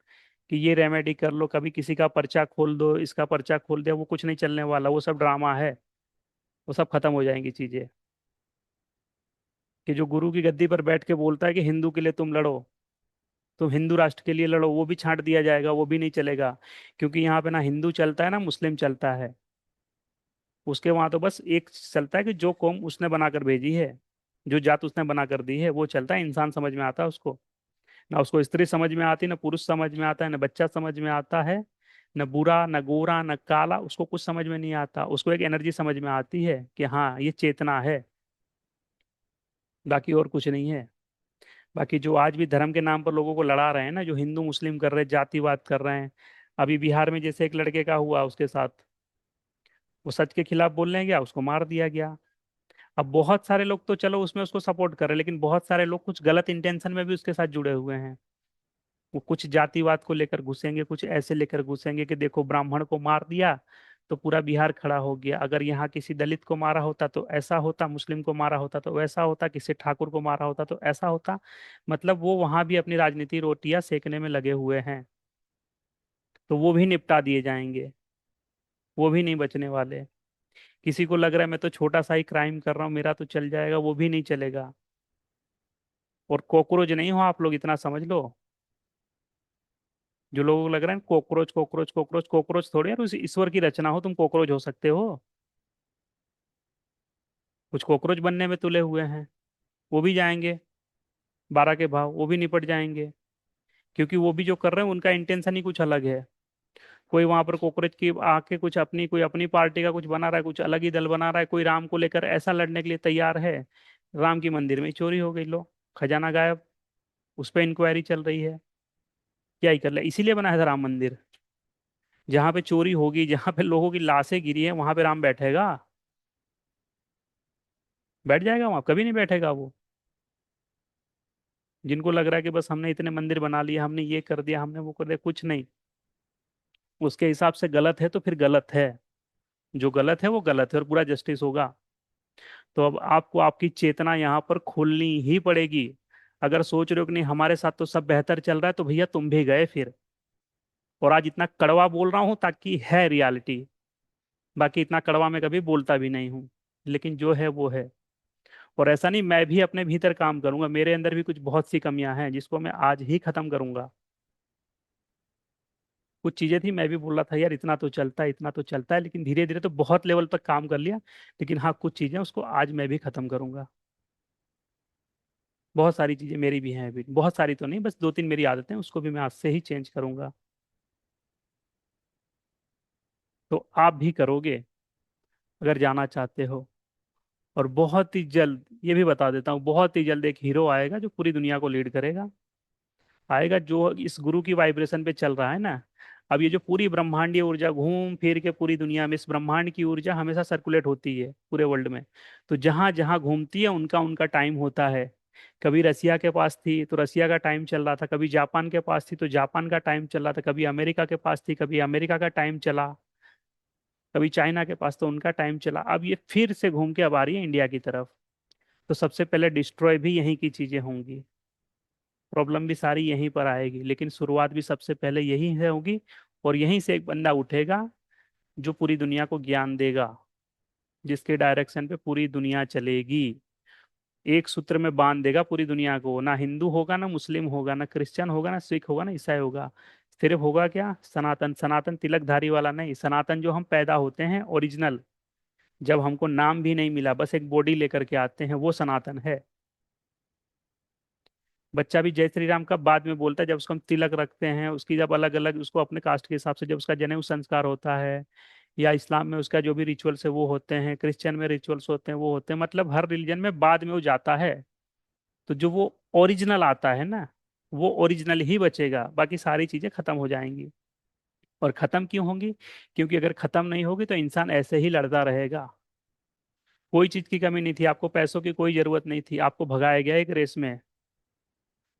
कि ये रेमेडी कर लो, कभी किसी का पर्चा खोल दो, इसका पर्चा खोल दो, वो कुछ नहीं चलने वाला, वो सब ड्रामा है। वो सब खत्म हो जाएंगी चीजें। कि जो गुरु की गद्दी पर बैठ के बोलता है कि हिंदू के लिए तुम लड़ो, तुम हिंदू राष्ट्र के लिए लड़ो, वो भी छांट दिया जाएगा, वो भी नहीं चलेगा। क्योंकि यहाँ पे ना हिंदू चलता है ना मुस्लिम चलता है। उसके वहां तो बस एक चलता है कि जो कौम उसने बनाकर भेजी है, जो जात उसने बनाकर दी है, वो चलता है। इंसान समझ में आता है उसको, ना उसको स्त्री समझ में आती, ना पुरुष समझ में आता है, ना बच्चा समझ में आता है, न बुरा न गोरा न काला, उसको कुछ समझ में नहीं आता। उसको एक एनर्जी समझ में आती है कि हाँ ये चेतना है, बाकी और कुछ नहीं है। बाकी जो आज भी धर्म के नाम पर लोगों को लड़ा रहे हैं ना, जो हिंदू मुस्लिम कर रहे हैं, जातिवाद कर रहे हैं, अभी बिहार में जैसे एक लड़के का हुआ उसके साथ, वो सच के खिलाफ बोलने गया, उसको मार दिया गया। अब बहुत सारे लोग तो चलो उसमें उसको सपोर्ट कर रहे हैं, लेकिन बहुत सारे लोग कुछ गलत इंटेंशन में भी उसके साथ जुड़े हुए हैं। वो कुछ जातिवाद को लेकर घुसेंगे, कुछ ऐसे लेकर घुसेंगे कि देखो ब्राह्मण को मार दिया तो पूरा बिहार खड़ा हो गया, अगर यहाँ किसी दलित को मारा होता तो ऐसा होता, मुस्लिम को मारा होता तो वैसा होता, किसी ठाकुर को मारा होता तो ऐसा होता। मतलब वो वहां भी अपनी राजनीति रोटियां सेकने में लगे हुए हैं। तो वो भी निपटा दिए जाएंगे, वो भी नहीं बचने वाले। किसी को लग रहा है मैं तो छोटा सा ही क्राइम कर रहा हूँ, मेरा तो चल जाएगा, वो भी नहीं चलेगा। और कॉकरोच नहीं हो आप लोग, इतना समझ लो। जो लोगों को लग रहा है कॉकरोच कॉकरोच कॉकरोच, कॉकरोच थोड़ी यार, उस ईश्वर की रचना हो, तुम कॉकरोच हो सकते हो? कुछ कॉकरोच बनने में तुले हुए हैं, वो भी जाएंगे 12 के भाव, वो भी निपट जाएंगे। क्योंकि वो भी जो कर रहे हैं उनका इंटेंशन ही कुछ अलग है। कोई वहां पर कॉकरोच की आके कुछ अपनी, कोई अपनी पार्टी का कुछ बना रहा है, कुछ अलग ही दल बना रहा है, कोई राम को लेकर ऐसा लड़ने के लिए तैयार है। राम की मंदिर में ही चोरी हो गई, लो खजाना गायब, उस पर इंक्वायरी चल रही है। क्या ही कर ले, इसीलिए बना है था राम मंदिर। जहां पे चोरी होगी, जहां पे लोगों की लाशें गिरी है, वहां पे राम बैठेगा? बैठ जाएगा वहां? कभी नहीं बैठेगा वो। जिनको लग रहा है कि बस हमने इतने मंदिर बना लिए, हमने ये कर दिया, हमने वो कर दिया, कुछ नहीं। उसके हिसाब से गलत है तो फिर गलत है, जो गलत है वो गलत है, और पूरा जस्टिस होगा। तो अब आपको आपकी चेतना यहाँ पर खोलनी ही पड़ेगी। अगर सोच रहे हो कि नहीं हमारे साथ तो सब बेहतर चल रहा है, तो भैया तुम भी गए फिर। और आज इतना कड़वा बोल रहा हूँ ताकि है रियलिटी, बाकी इतना कड़वा मैं कभी बोलता भी नहीं हूँ। लेकिन जो है वो है। और ऐसा नहीं, मैं भी अपने भीतर काम करूंगा, मेरे अंदर भी कुछ बहुत सी कमियां हैं जिसको मैं आज ही खत्म करूंगा। कुछ चीजें थी, मैं भी बोल रहा था यार इतना तो चलता है, इतना तो चलता है, लेकिन धीरे धीरे तो बहुत लेवल तक काम कर लिया। लेकिन हाँ कुछ चीजें उसको आज मैं भी खत्म करूंगा। बहुत सारी चीजें मेरी भी हैं अभी, बहुत सारी तो नहीं, बस 2 3 मेरी आदतें, उसको भी मैं आज से ही चेंज करूंगा। तो आप भी करोगे अगर जाना चाहते हो। और बहुत ही जल्द, ये भी बता देता हूँ, बहुत ही जल्द एक हीरो आएगा जो पूरी दुनिया को लीड करेगा। आएगा जो इस गुरु की वाइब्रेशन पे चल रहा है ना। अब ये जो पूरी ब्रह्मांडीय ऊर्जा घूम फिर के पूरी दुनिया में, इस ब्रह्मांड की ऊर्जा हमेशा सर्कुलेट होती है पूरे वर्ल्ड में। तो जहां जहां घूमती है उनका उनका टाइम होता है। कभी रसिया के पास थी तो रसिया का टाइम चल रहा था, कभी जापान के पास थी तो जापान का टाइम चल रहा था, कभी अमेरिका के पास थी, कभी अमेरिका का टाइम चला, कभी चाइना के पास तो उनका टाइम चला। अब ये फिर से घूम के अब आ रही है इंडिया की तरफ। तो सबसे पहले डिस्ट्रॉय भी यहीं की चीजें होंगी, प्रॉब्लम भी सारी यहीं पर आएगी, लेकिन शुरुआत भी सबसे पहले यहीं से होगी। और यहीं से एक बंदा उठेगा जो पूरी दुनिया को ज्ञान देगा, जिसके डायरेक्शन पे पूरी दुनिया चलेगी। एक सूत्र में बांध देगा पूरी दुनिया को, ना हिंदू होगा, ना मुस्लिम होगा, ना क्रिश्चियन होगा, ना सिख होगा, ना ईसाई होगा। सिर्फ होगा क्या? सनातन। सनातन तिलकधारी वाला नहीं, सनातन जो हम पैदा होते हैं ओरिजिनल, जब हमको नाम भी नहीं मिला, बस एक बॉडी लेकर के आते हैं, वो सनातन है। बच्चा भी जय श्री राम का बाद में बोलता है, जब उसको हम तिलक रखते हैं, उसकी जब अलग अलग उसको अपने कास्ट के हिसाब से जब उसका जनेऊ संस्कार होता है, या इस्लाम में उसका जो भी रिचुअल्स है वो होते हैं, क्रिश्चियन में रिचुअल्स होते हैं वो होते हैं, मतलब हर रिलीजन में बाद में वो जाता है। तो जो वो ओरिजिनल आता है ना, वो ओरिजिनल ही बचेगा, बाकी सारी चीजें खत्म हो जाएंगी। और खत्म क्यों होंगी? क्योंकि अगर खत्म नहीं होगी तो इंसान ऐसे ही लड़ता रहेगा। कोई चीज की कमी नहीं थी, आपको पैसों की कोई जरूरत नहीं थी, आपको भगाया गया एक रेस में।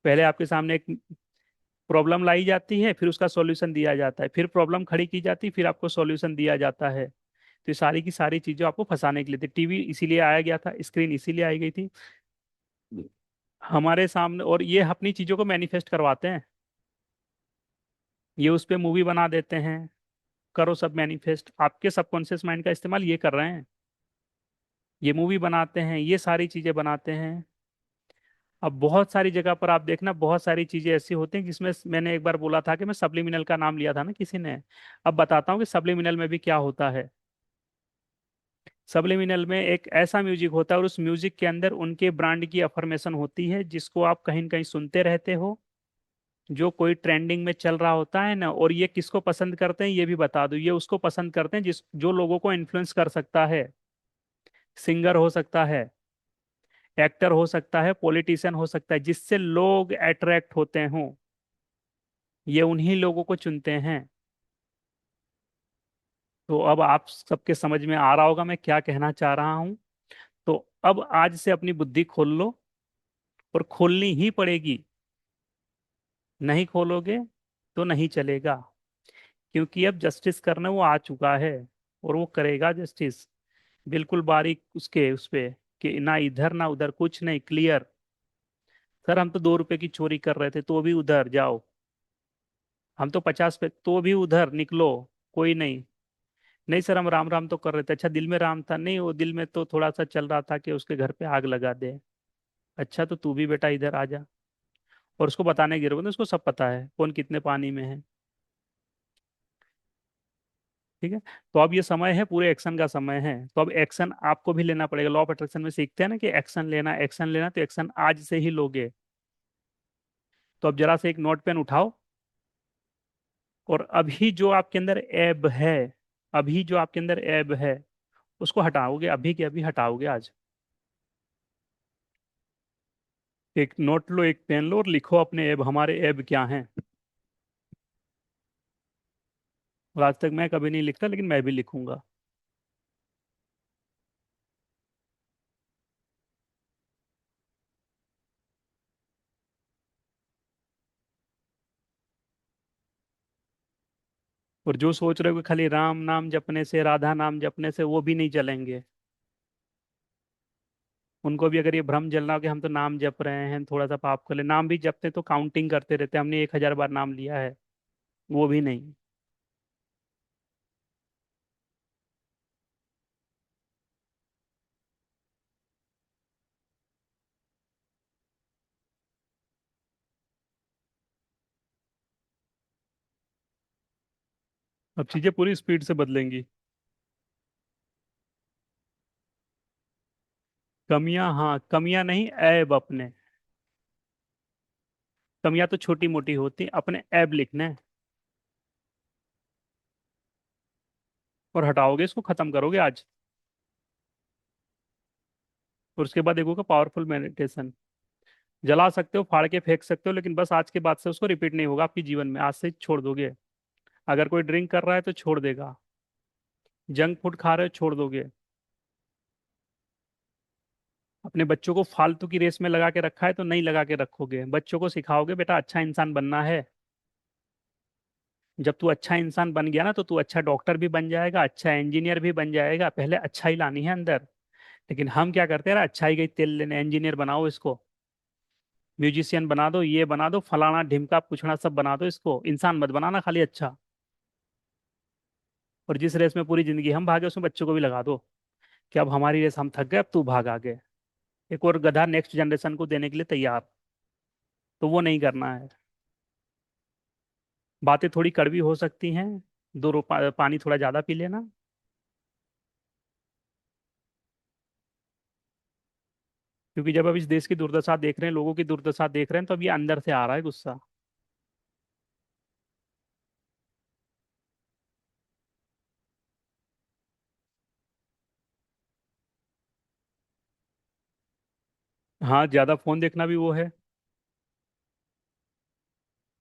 पहले आपके सामने एक प्रॉब्लम लाई जाती है, फिर उसका सॉल्यूशन दिया जाता है, फिर प्रॉब्लम खड़ी की जाती है, फिर आपको सॉल्यूशन दिया जाता है। तो ये सारी की सारी चीजें आपको फंसाने के लिए थी। टीवी इसीलिए आया गया था, स्क्रीन इसीलिए आई गई थी हमारे सामने, और ये अपनी चीजों को मैनिफेस्ट करवाते हैं। ये उस पे मूवी बना देते हैं, करो सब मैनिफेस्ट, आपके सबकॉन्शियस माइंड का इस्तेमाल ये कर रहे हैं। ये मूवी बनाते हैं, ये सारी चीजें बनाते हैं। अब बहुत सारी जगह पर आप देखना, बहुत सारी चीजें ऐसी होती हैं जिसमें मैंने एक बार बोला था कि मैं सब्लिमिनल का नाम लिया था ना किसी ने। अब बताता हूँ कि सब्लिमिनल में भी क्या होता है। सब्लिमिनल में एक ऐसा म्यूजिक होता है, और उस म्यूजिक के अंदर उनके ब्रांड की अफर्मेशन होती है, जिसको आप कहीं न कहीं सुनते रहते हो, जो कोई ट्रेंडिंग में चल रहा होता है ना। और ये किसको पसंद करते हैं ये भी बता दूं, ये उसको पसंद करते हैं जिस जो लोगों को इन्फ्लुएंस कर सकता है। सिंगर हो सकता है, एक्टर हो सकता है, पॉलिटिशियन हो सकता है, जिससे लोग अट्रैक्ट होते हों, ये उन्हीं लोगों को चुनते हैं। तो अब आप सबके समझ में आ रहा होगा मैं क्या कहना चाह रहा हूं। तो अब आज से अपनी बुद्धि खोल लो, और खोलनी ही पड़ेगी। नहीं खोलोगे तो नहीं चलेगा। क्योंकि अब जस्टिस करने वो आ चुका है, और वो करेगा जस्टिस, बिल्कुल बारीक उसके उस पे, कि ना इधर ना उधर, कुछ नहीं, क्लियर। सर हम तो 2 रुपए की चोरी कर रहे थे तो भी उधर जाओ, हम तो 50 पे तो भी उधर निकलो, कोई नहीं। नहीं सर हम राम राम तो कर रहे थे, अच्छा दिल में राम था? नहीं, वो दिल में तो थोड़ा सा चल रहा था कि उसके घर पे आग लगा दे। अच्छा तो तू भी बेटा इधर आ जा। और उसको बताने की जरूरत नहीं, उसको सब पता है कौन कितने पानी में है। ठीक है। तो अब ये समय है, पूरे एक्शन का समय है, तो अब एक्शन आपको भी लेना पड़ेगा। लॉ ऑफ अट्रैक्शन में सीखते हैं ना कि एक्शन लेना, एक्शन लेना, तो एक्शन आज से ही लोगे। तो अब जरा से एक नोट पेन उठाओ, और अभी जो आपके अंदर ऐब है, अभी जो आपके अंदर ऐब है, उसको हटाओगे, अभी के अभी हटाओगे आज। एक नोट लो, एक पेन लो, और लिखो अपने ऐब, हमारे ऐब क्या हैं। और आज तक मैं कभी नहीं लिखता, लेकिन मैं भी लिखूंगा। और जो सोच रहे हो कि खाली राम नाम जपने से, राधा नाम जपने से वो भी नहीं चलेंगे, उनको भी अगर ये भ्रम जलना हो कि हम तो नाम जप रहे हैं, थोड़ा सा पाप कर ले, नाम भी जपते तो काउंटिंग करते रहते, हमने 1,000 बार नाम लिया है, वो भी नहीं। अब चीजें पूरी स्पीड से बदलेंगी। कमियां, हाँ कमियां नहीं, ऐब अपने। कमियां तो छोटी मोटी होती, अपने ऐब लिखने हैं, और हटाओगे, इसको खत्म करोगे आज। और उसके बाद देखोगे पावरफुल मेडिटेशन। जला सकते हो, फाड़ के फेंक सकते हो, लेकिन बस आज के बाद से उसको रिपीट नहीं होगा आपके जीवन में, आज से छोड़ दोगे। अगर कोई ड्रिंक कर रहा है तो छोड़ देगा, जंक फूड खा रहे हो छोड़ दोगे। अपने बच्चों को फालतू की रेस में लगा के रखा है तो नहीं लगा के रखोगे, बच्चों को सिखाओगे बेटा अच्छा इंसान बनना है। जब तू अच्छा इंसान बन गया ना, तो तू अच्छा डॉक्टर भी बन जाएगा, अच्छा इंजीनियर भी बन जाएगा। पहले अच्छा ही लानी है अंदर। लेकिन हम क्या करते हैं, अच्छा ही गई तेल लेने, इंजीनियर बनाओ इसको, म्यूजिशियन बना दो, ये बना दो, फलाना ढिमका पुछना सब बना दो, इसको इंसान मत बनाना खाली अच्छा। और जिस रेस में पूरी जिंदगी हम भागे, उसमें बच्चों को भी लगा दो कि अब हमारी रेस हम थक गए, अब तू भाग आगे। एक और गधा नेक्स्ट जनरेशन को देने के लिए तैयार। तो वो नहीं करना है। बातें थोड़ी कड़वी हो सकती हैं, पानी थोड़ा ज्यादा पी लेना। क्योंकि जब अब इस देश की दुर्दशा देख रहे हैं, लोगों की दुर्दशा देख रहे हैं, तो अब ये अंदर से आ रहा है गुस्सा। हाँ, ज्यादा फोन देखना भी वो है।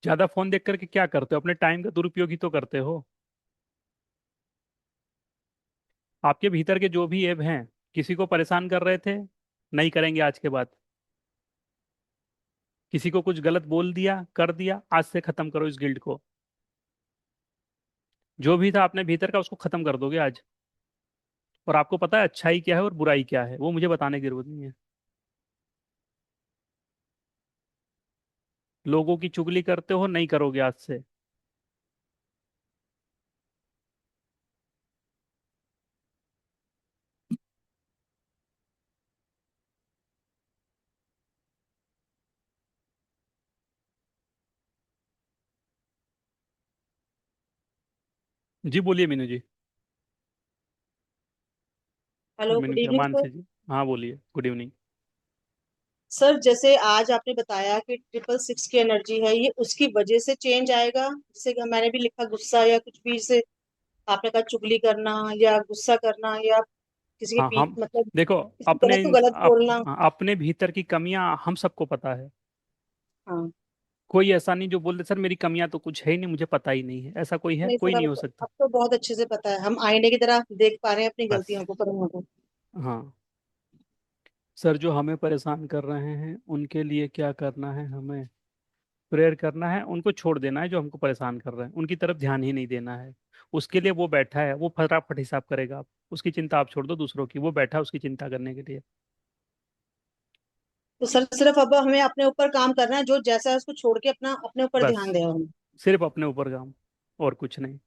ज्यादा फोन देख करके क्या करते हो? अपने टाइम का दुरुपयोग ही तो करते हो। आपके भीतर के जो भी एब हैं, किसी को परेशान कर रहे थे, नहीं करेंगे आज के बाद। किसी को कुछ गलत बोल दिया, कर दिया, आज से खत्म करो इस गिल्ड को। जो भी था अपने भीतर का, उसको खत्म कर दोगे आज। और आपको पता है अच्छाई क्या है और बुराई क्या है, वो मुझे बताने की जरूरत नहीं है। लोगों की चुगली करते हो, नहीं करोगे आज से। जी बोलिए मीनू जी। हेलो, मीनू गुड क्या, इवनिंग सर। मानसी जी। हाँ बोलिए, गुड इवनिंग। सर, जैसे आज आपने बताया कि 666 की एनर्जी है, ये उसकी वजह से चेंज आएगा। जैसे कि मैंने भी लिखा गुस्सा या कुछ भी से आपने कहा चुगली करना या गुस्सा करना या किसी के हाँ पीठ हम, मतलब देखो, किसी गलत को गलत बोलना। अपने भीतर की कमियां हम सबको पता है। हाँ। कोई ऐसा नहीं जो बोल दे सर मेरी कमियां तो कुछ है ही नहीं, मुझे पता ही नहीं है। ऐसा कोई है? नहीं कोई सर, नहीं अब हो तो सकता। अब तो बहुत अच्छे से पता है, हम आईने की तरह देख पा रहे हैं अपनी बस। गलतियों को, कर्मों को। हाँ। सर जो हमें परेशान कर रहे हैं उनके लिए क्या करना है हमें? प्रेयर करना है, उनको छोड़ देना है। जो हमको परेशान कर रहे हैं उनकी तरफ ध्यान ही नहीं देना है। उसके लिए वो बैठा है, वो फटाफट हिसाब करेगा। आप उसकी चिंता आप छोड़ दो दूसरों की, वो बैठा है उसकी चिंता करने के लिए। तो सर सिर्फ अब हमें अपने ऊपर काम करना है, जो जैसा है उसको छोड़ के अपना अपने ऊपर बस, ध्यान दें हम। सिर्फ अपने ऊपर काम, और कुछ नहीं।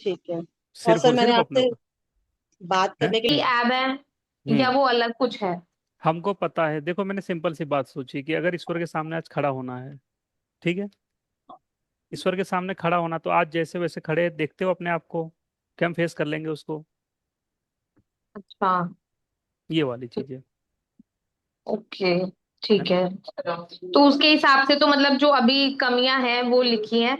ठीक है। और सिर्फ सर और मैंने सिर्फ अपने आपसे ऊपर। बात है। करने के लिए ऐब है या हम्म। वो अलग कुछ है? हमको पता है। देखो, मैंने सिंपल सी बात सोची कि अगर ईश्वर के सामने आज खड़ा होना है, ठीक है, ईश्वर के सामने खड़ा होना, तो आज जैसे वैसे खड़े देखते हो अपने आप को, कि हम फेस कर लेंगे उसको। अच्छा। ये वाली चीज ओके। है ठीक ना। है। तो उसके हिसाब से तो मतलब जो अभी कमियां हैं वो लिखी हैं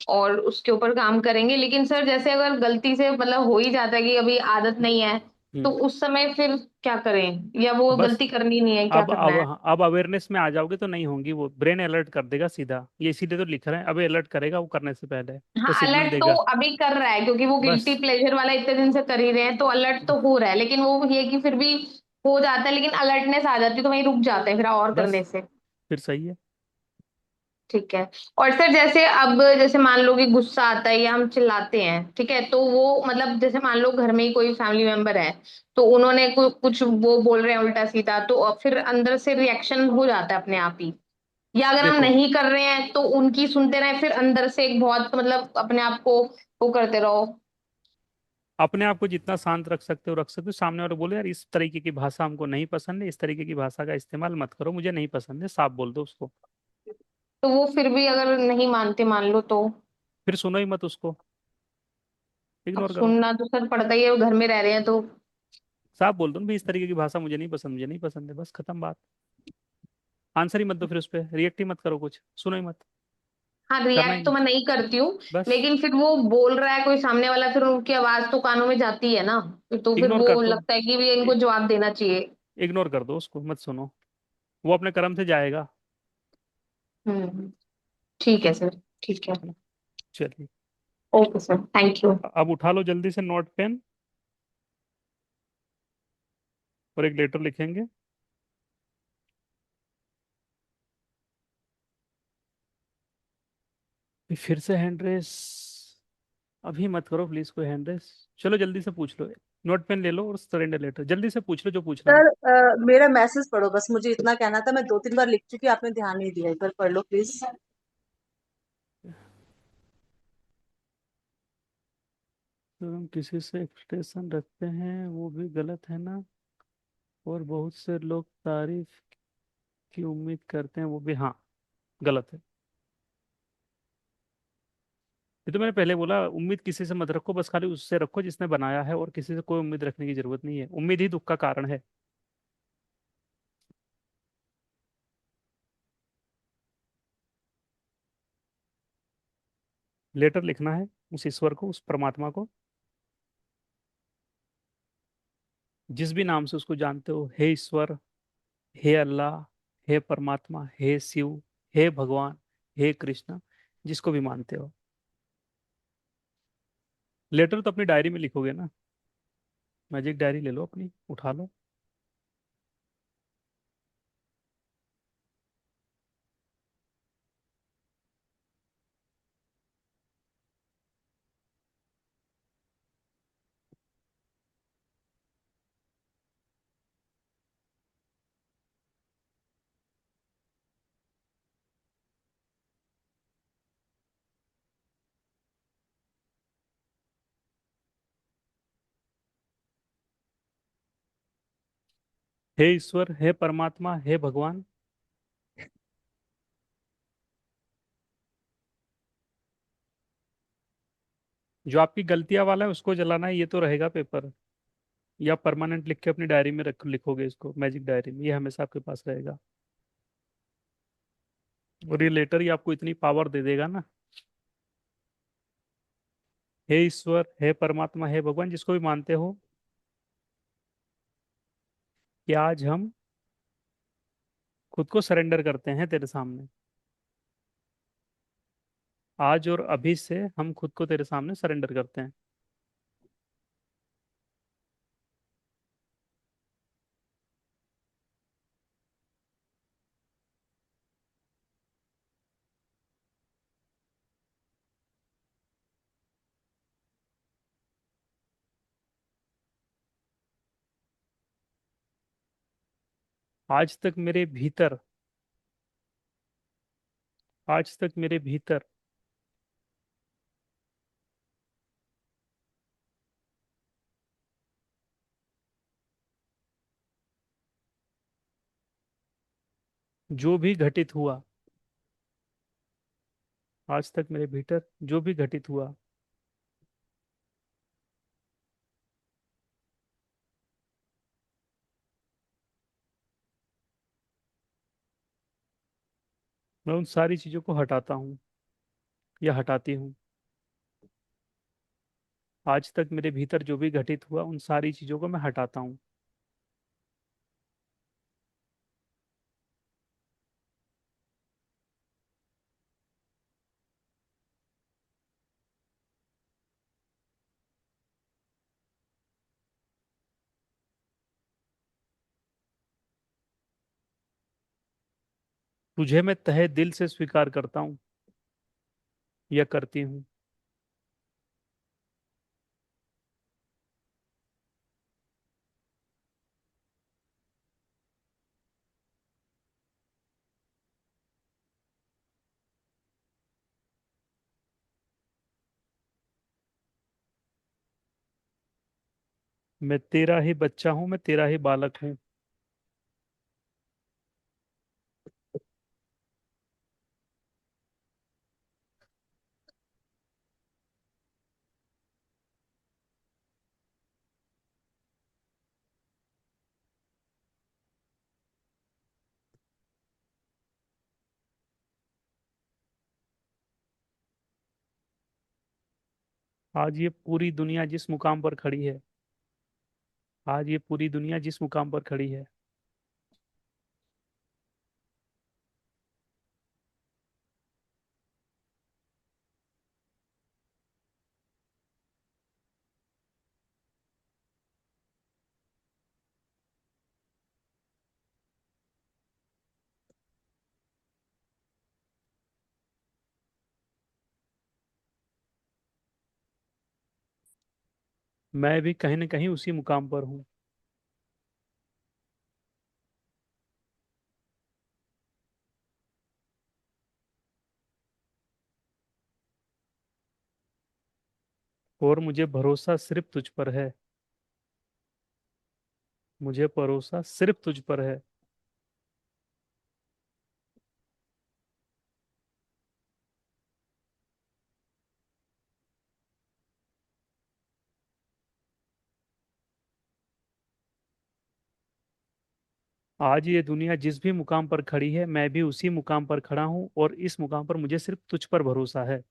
और उसके ऊपर काम करेंगे, लेकिन सर जैसे अगर गलती से मतलब हो ही जाता है कि अभी आदत नहीं है, तो हम्म। उस समय फिर क्या करें, या वो बस, गलती करनी नहीं है, क्या अब करना अब है? अब अवेयरनेस में आ जाओगे तो नहीं होंगी। वो ब्रेन अलर्ट कर देगा सीधा, ये इसीलिए तो लिख रहे हैं, अब अलर्ट करेगा वो करने से पहले, हाँ, तो सिग्नल अलर्ट तो देगा। अभी कर रहा है क्योंकि वो गिल्टी बस। प्लेजर वाला इतने दिन से कर ही रहे हैं, तो अलर्ट तो हो रहा है, लेकिन वो ये कि फिर भी हो जाता है, लेकिन अलर्टनेस आ जाती है तो वहीं रुक जाते हैं फिर और बस, करने से। फिर सही है। ठीक है। और सर जैसे अब जैसे मान लो कि गुस्सा आता है या हम चिल्लाते हैं, ठीक है, तो वो मतलब जैसे मान लो घर में ही कोई फैमिली मेंबर है, तो उन्होंने कुछ वो बोल रहे हैं उल्टा सीधा, तो अब फिर अंदर से रिएक्शन हो जाता है अपने आप ही। या अगर हम देखो, नहीं कर रहे हैं तो उनकी सुनते रहे, फिर अंदर से एक बहुत मतलब अपने आप को वो करते रहो। अपने आप को जितना शांत रख सकते हो रख सकते हो। सामने वाले बोले यार इस तरीके की भाषा हमको नहीं पसंद है, इस तरीके की भाषा का इस्तेमाल मत करो, मुझे नहीं पसंद है, साफ बोल दो उसको। तो वो फिर भी अगर नहीं मानते मान लो तो? फिर सुनो ही मत उसको, अब इग्नोर करो। सुनना तो सर पड़ता ही है, वो घर में रह रहे हैं तो। साफ बोल दो ना, भाई इस तरीके की भाषा मुझे नहीं पसंद, मुझे नहीं पसंद है, बस खत्म बात। आंसर ही मत दो फिर उस पर, रिएक्ट ही मत करो, कुछ सुनो ही मत। हाँ, करना ही रिएक्ट तो नहीं। मैं नहीं करती हूँ, बस, लेकिन फिर वो बोल रहा है कोई सामने वाला, फिर उनकी आवाज तो कानों में जाती है ना, तो फिर इग्नोर कर वो दो। लगता है कि भी इनको जवाब देना चाहिए। इग्नोर कर दो उसको, मत सुनो। वो अपने कर्म से जाएगा। हम्म। ठीक है सर। ठीक है। है ना। चलिए। Okay sir, thank you. अब उठा लो जल्दी से नोट पेन, और एक लेटर लिखेंगे। फिर से हैंड रेस अभी मत करो प्लीज, कोई हैंड रेस। चलो जल्दी से पूछ लो। नोट पेन ले लो और सरेंडर लेटर जल्दी से पूछ लो जो पूछना है। सर, मेरा मैसेज पढ़ो, बस मुझे इतना कहना था। मैं 2-3 बार लिख चुकी, आपने ध्यान नहीं दिया। एक बार पढ़ लो प्लीज। तो हम किसी से एक्सपेक्टेशन रखते हैं वो भी गलत है ना, और बहुत से लोग तारीफ की उम्मीद करते हैं वो भी, हाँ, गलत है। ये तो मैंने पहले बोला, उम्मीद किसी से मत रखो, बस खाली उससे रखो जिसने बनाया है, और किसी से कोई उम्मीद रखने की जरूरत नहीं है। उम्मीद ही दुख का कारण है। लेटर लिखना है उस ईश्वर को, उस परमात्मा को, जिस भी नाम से उसको जानते हो। हे ईश्वर, हे अल्लाह, हे परमात्मा, हे शिव, हे भगवान, हे कृष्ण, जिसको भी मानते हो। लेटर तो अपनी डायरी में लिखोगे ना। मैजिक डायरी ले लो अपनी, उठा लो। हे ईश्वर, हे परमात्मा, हे भगवान, जो आपकी गलतियां वाला है उसको जलाना है, ये तो रहेगा पेपर। या परमानेंट लिख के अपनी डायरी में रख लिखोगे इसको, मैजिक डायरी में, ये हमेशा आपके पास रहेगा। और ये लेटर ही आपको इतनी पावर दे देगा ना। हे ईश्वर, हे परमात्मा, हे भगवान, जिसको भी मानते हो, कि आज हम खुद को सरेंडर करते हैं तेरे सामने। आज और अभी से हम खुद को तेरे सामने सरेंडर करते हैं। आज तक मेरे भीतर, आज तक मेरे भीतर जो भी घटित हुआ, आज तक मेरे भीतर जो भी घटित हुआ, मैं उन सारी चीजों को हटाता हूँ या हटाती हूँ। आज तक मेरे भीतर जो भी घटित हुआ, उन सारी चीजों को मैं हटाता हूँ। तुझे मैं तहे दिल से स्वीकार करता हूँ या करती हूँ। मैं तेरा ही बच्चा हूँ, मैं तेरा ही बालक हूँ। आज ये पूरी दुनिया जिस मुकाम पर खड़ी है, आज ये पूरी दुनिया जिस मुकाम पर खड़ी है, मैं भी कहीं न कहीं उसी मुकाम पर हूँ। और मुझे भरोसा सिर्फ तुझ पर है। मुझे भरोसा सिर्फ तुझ पर है। आज ये दुनिया जिस भी मुकाम पर खड़ी है, मैं भी उसी मुकाम पर खड़ा हूँ, और इस मुकाम पर मुझे सिर्फ तुझ पर भरोसा है।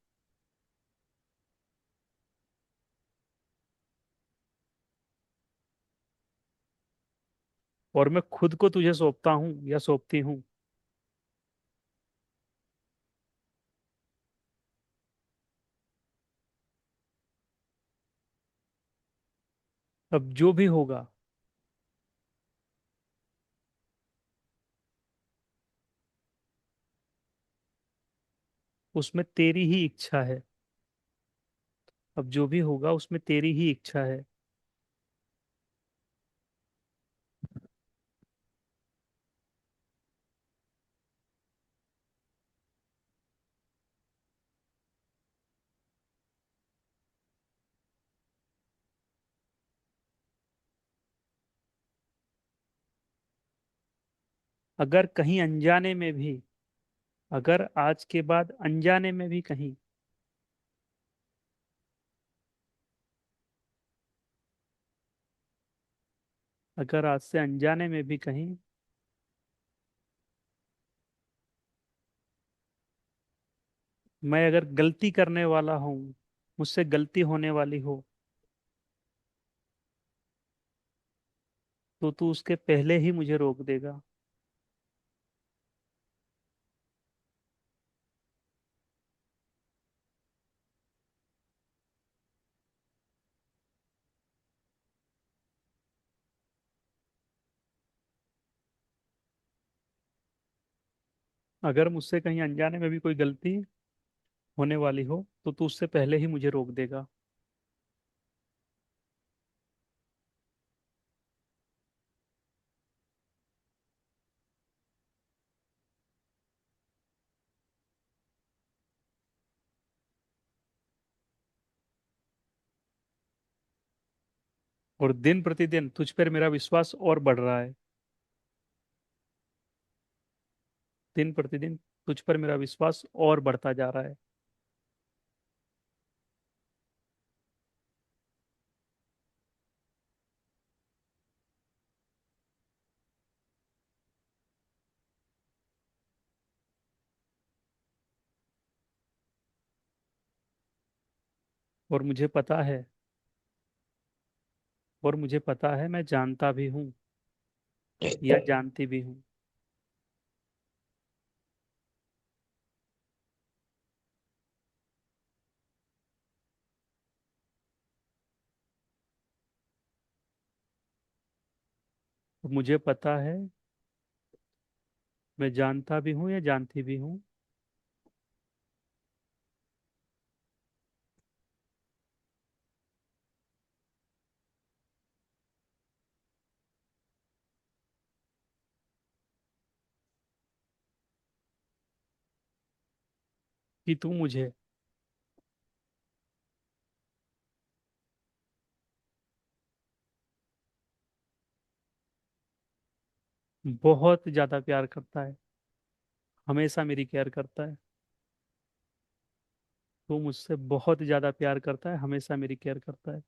और मैं खुद को तुझे सौंपता हूँ या सौंपती हूँ। अब जो भी होगा उसमें तेरी ही इच्छा है। अब जो भी होगा उसमें तेरी ही इच्छा है। अगर कहीं अनजाने में भी, अगर आज के बाद अनजाने में भी कहीं, अगर आज से अनजाने में भी कहीं मैं अगर गलती करने वाला हूँ, मुझसे गलती होने वाली हो, तो तू उसके पहले ही मुझे रोक देगा। अगर मुझसे कहीं अनजाने में भी कोई गलती होने वाली हो, तो तू उससे पहले ही मुझे रोक देगा। और दिन प्रतिदिन तुझ पर मेरा विश्वास और बढ़ रहा है। दिन प्रतिदिन तुझ पर मेरा विश्वास और बढ़ता जा रहा है। और मुझे पता है, और मुझे पता है, मैं जानता भी हूँ या जानती भी हूँ। और मुझे पता है, मैं जानता भी हूँ या जानती भी हूँ कि तू मुझे बहुत ज्यादा प्यार करता है, हमेशा मेरी केयर करता है। तू मुझसे बहुत ज्यादा प्यार करता है, हमेशा मेरी केयर करता है।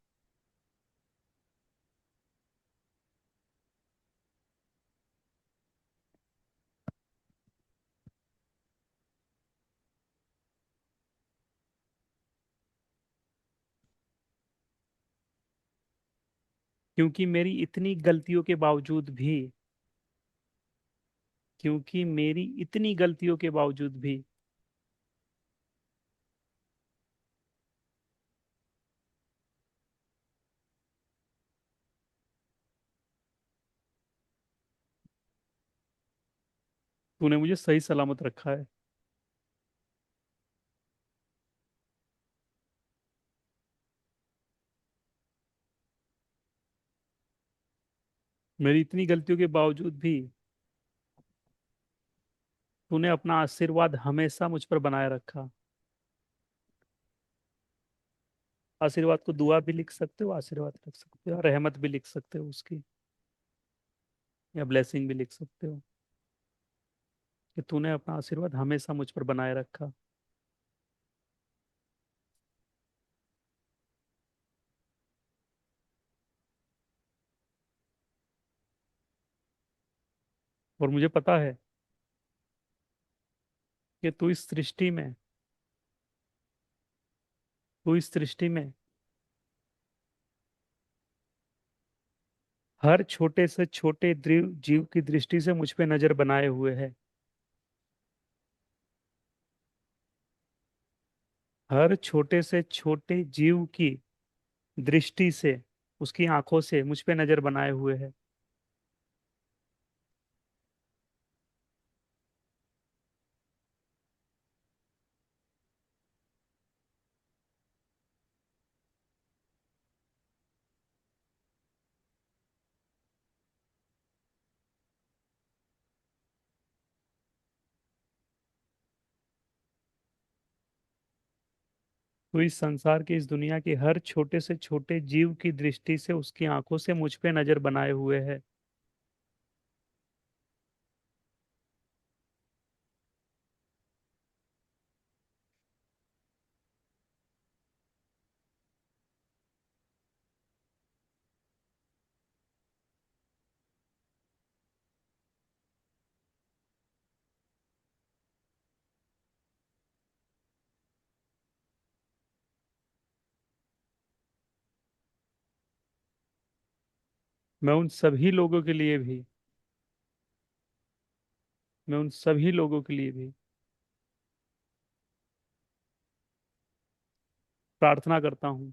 क्योंकि मेरी इतनी गलतियों के बावजूद भी, क्योंकि मेरी इतनी गलतियों के बावजूद भी तूने मुझे सही सलामत रखा है। मेरी इतनी गलतियों के बावजूद भी तूने अपना आशीर्वाद हमेशा मुझ पर बनाए रखा। आशीर्वाद को दुआ भी लिख सकते हो, आशीर्वाद लिख सकते हो, रहमत भी लिख सकते हो उसकी, या ब्लेसिंग भी लिख सकते हो, कि तूने अपना आशीर्वाद हमेशा मुझ पर बनाए रखा। और मुझे पता है कि तू इस सृष्टि में हर छोटे से छोटे जीव की दृष्टि से मुझ पे नजर बनाए हुए है। हर छोटे से छोटे जीव की दृष्टि से, उसकी आंखों से मुझ पे नजर बनाए हुए है। तो इस संसार की, इस दुनिया की हर छोटे से छोटे जीव की दृष्टि से, उसकी आंखों से मुझ पे नजर बनाए हुए है। मैं उन सभी लोगों के लिए भी, मैं उन सभी लोगों के लिए भी प्रार्थना करता हूँ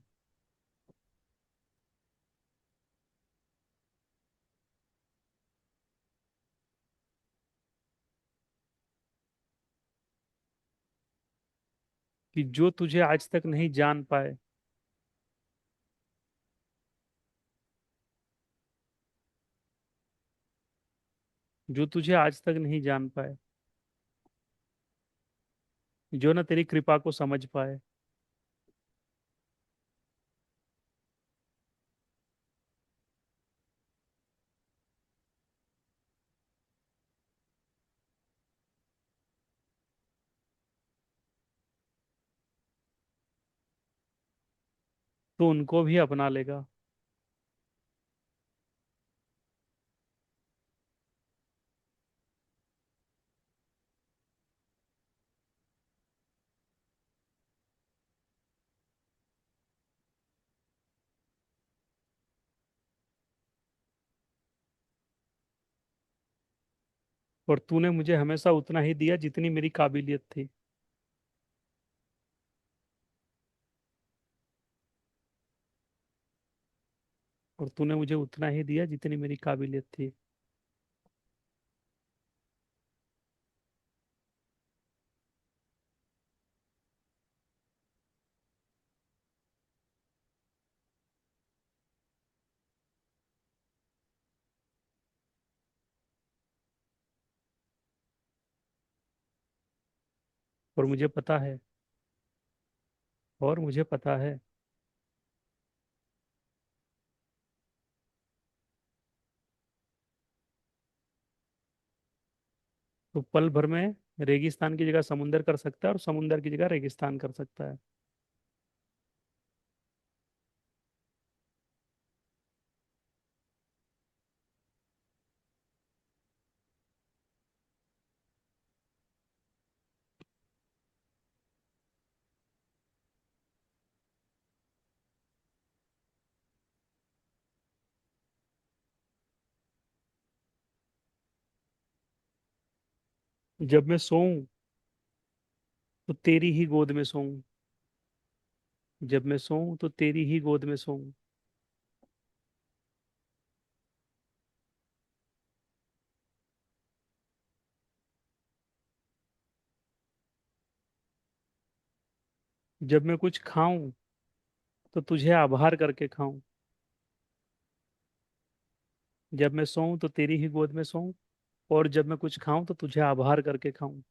कि जो तुझे आज तक नहीं जान पाए, जो तुझे आज तक नहीं जान पाए, जो ना तेरी कृपा को समझ पाए, तो उनको भी अपना लेगा। और तूने मुझे हमेशा उतना ही दिया जितनी मेरी काबिलियत थी। और तूने मुझे उतना ही दिया जितनी मेरी काबिलियत थी। और मुझे पता है, और मुझे पता है तो पल भर में रेगिस्तान की जगह समुंदर कर सकता है, और समुंदर की जगह रेगिस्तान कर सकता है। जब मैं सोऊं तो तेरी ही गोद में सोऊं। जब मैं सोऊं तो तेरी ही गोद में सोऊं। जब मैं कुछ खाऊं तो तुझे आभार करके खाऊं। जब मैं सोऊं तो तेरी ही गोद में सोऊं, और जब मैं कुछ खाऊं तो तुझे आभार करके खाऊं,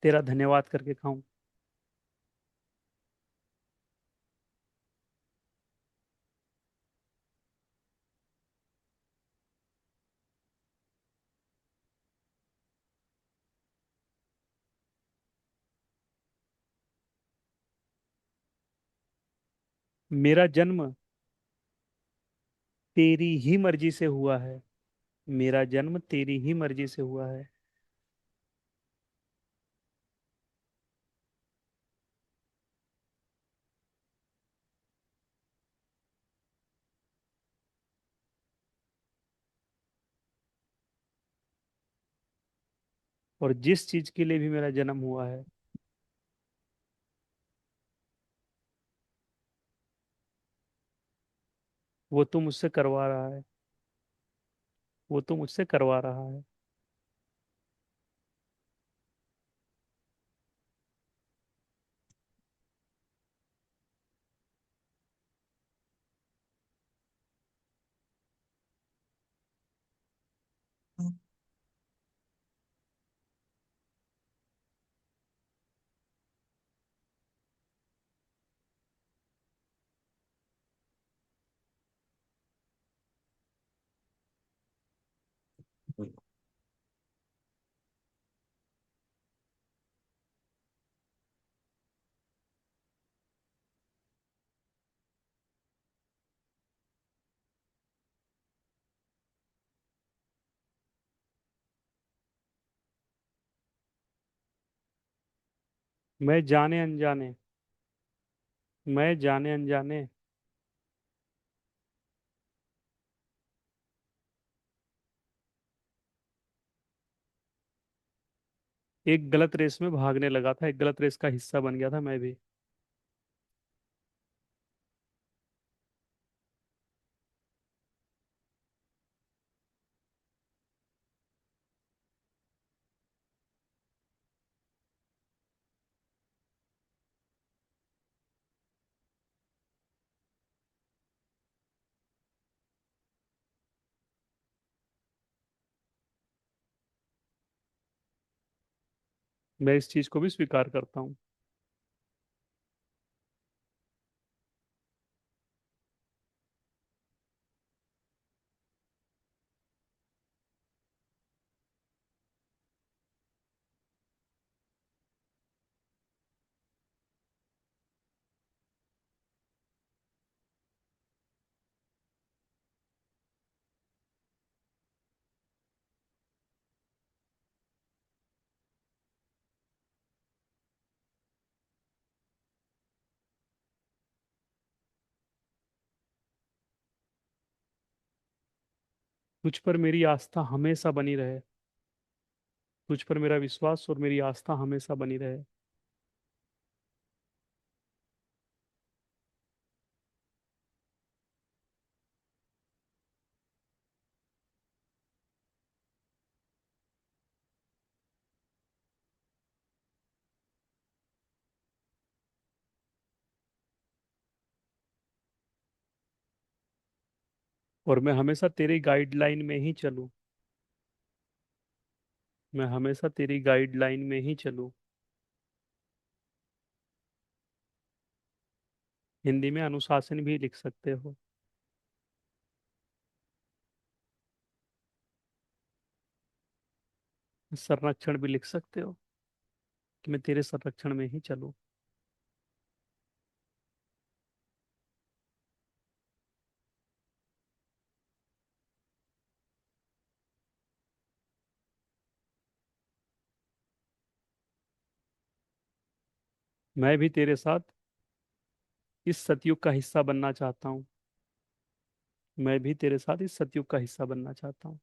तेरा धन्यवाद करके खाऊं। मेरा जन्म तेरी ही मर्जी से हुआ है। मेरा जन्म तेरी ही मर्जी से हुआ है। और जिस चीज के लिए भी मेरा जन्म हुआ है, वो तू मुझसे करवा रहा है, वो तू मुझसे करवा रहा है। मैं जाने अनजाने, मैं जाने अनजाने एक गलत रेस में भागने लगा था, एक गलत रेस का हिस्सा बन गया था मैं भी। मैं इस चीज को भी स्वीकार करता हूँ। तुझ पर मेरी आस्था हमेशा बनी रहे, तुझ पर मेरा विश्वास और मेरी आस्था हमेशा बनी रहे। और मैं हमेशा तेरी गाइडलाइन में ही चलूं, मैं हमेशा तेरी गाइडलाइन में ही चलूं। हिंदी में अनुशासन भी लिख सकते हो, संरक्षण भी लिख सकते हो, कि मैं तेरे संरक्षण में ही चलूं। मैं भी तेरे साथ इस सतयुग का हिस्सा बनना चाहता हूँ, मैं भी तेरे साथ इस सतयुग का हिस्सा बनना चाहता हूँ।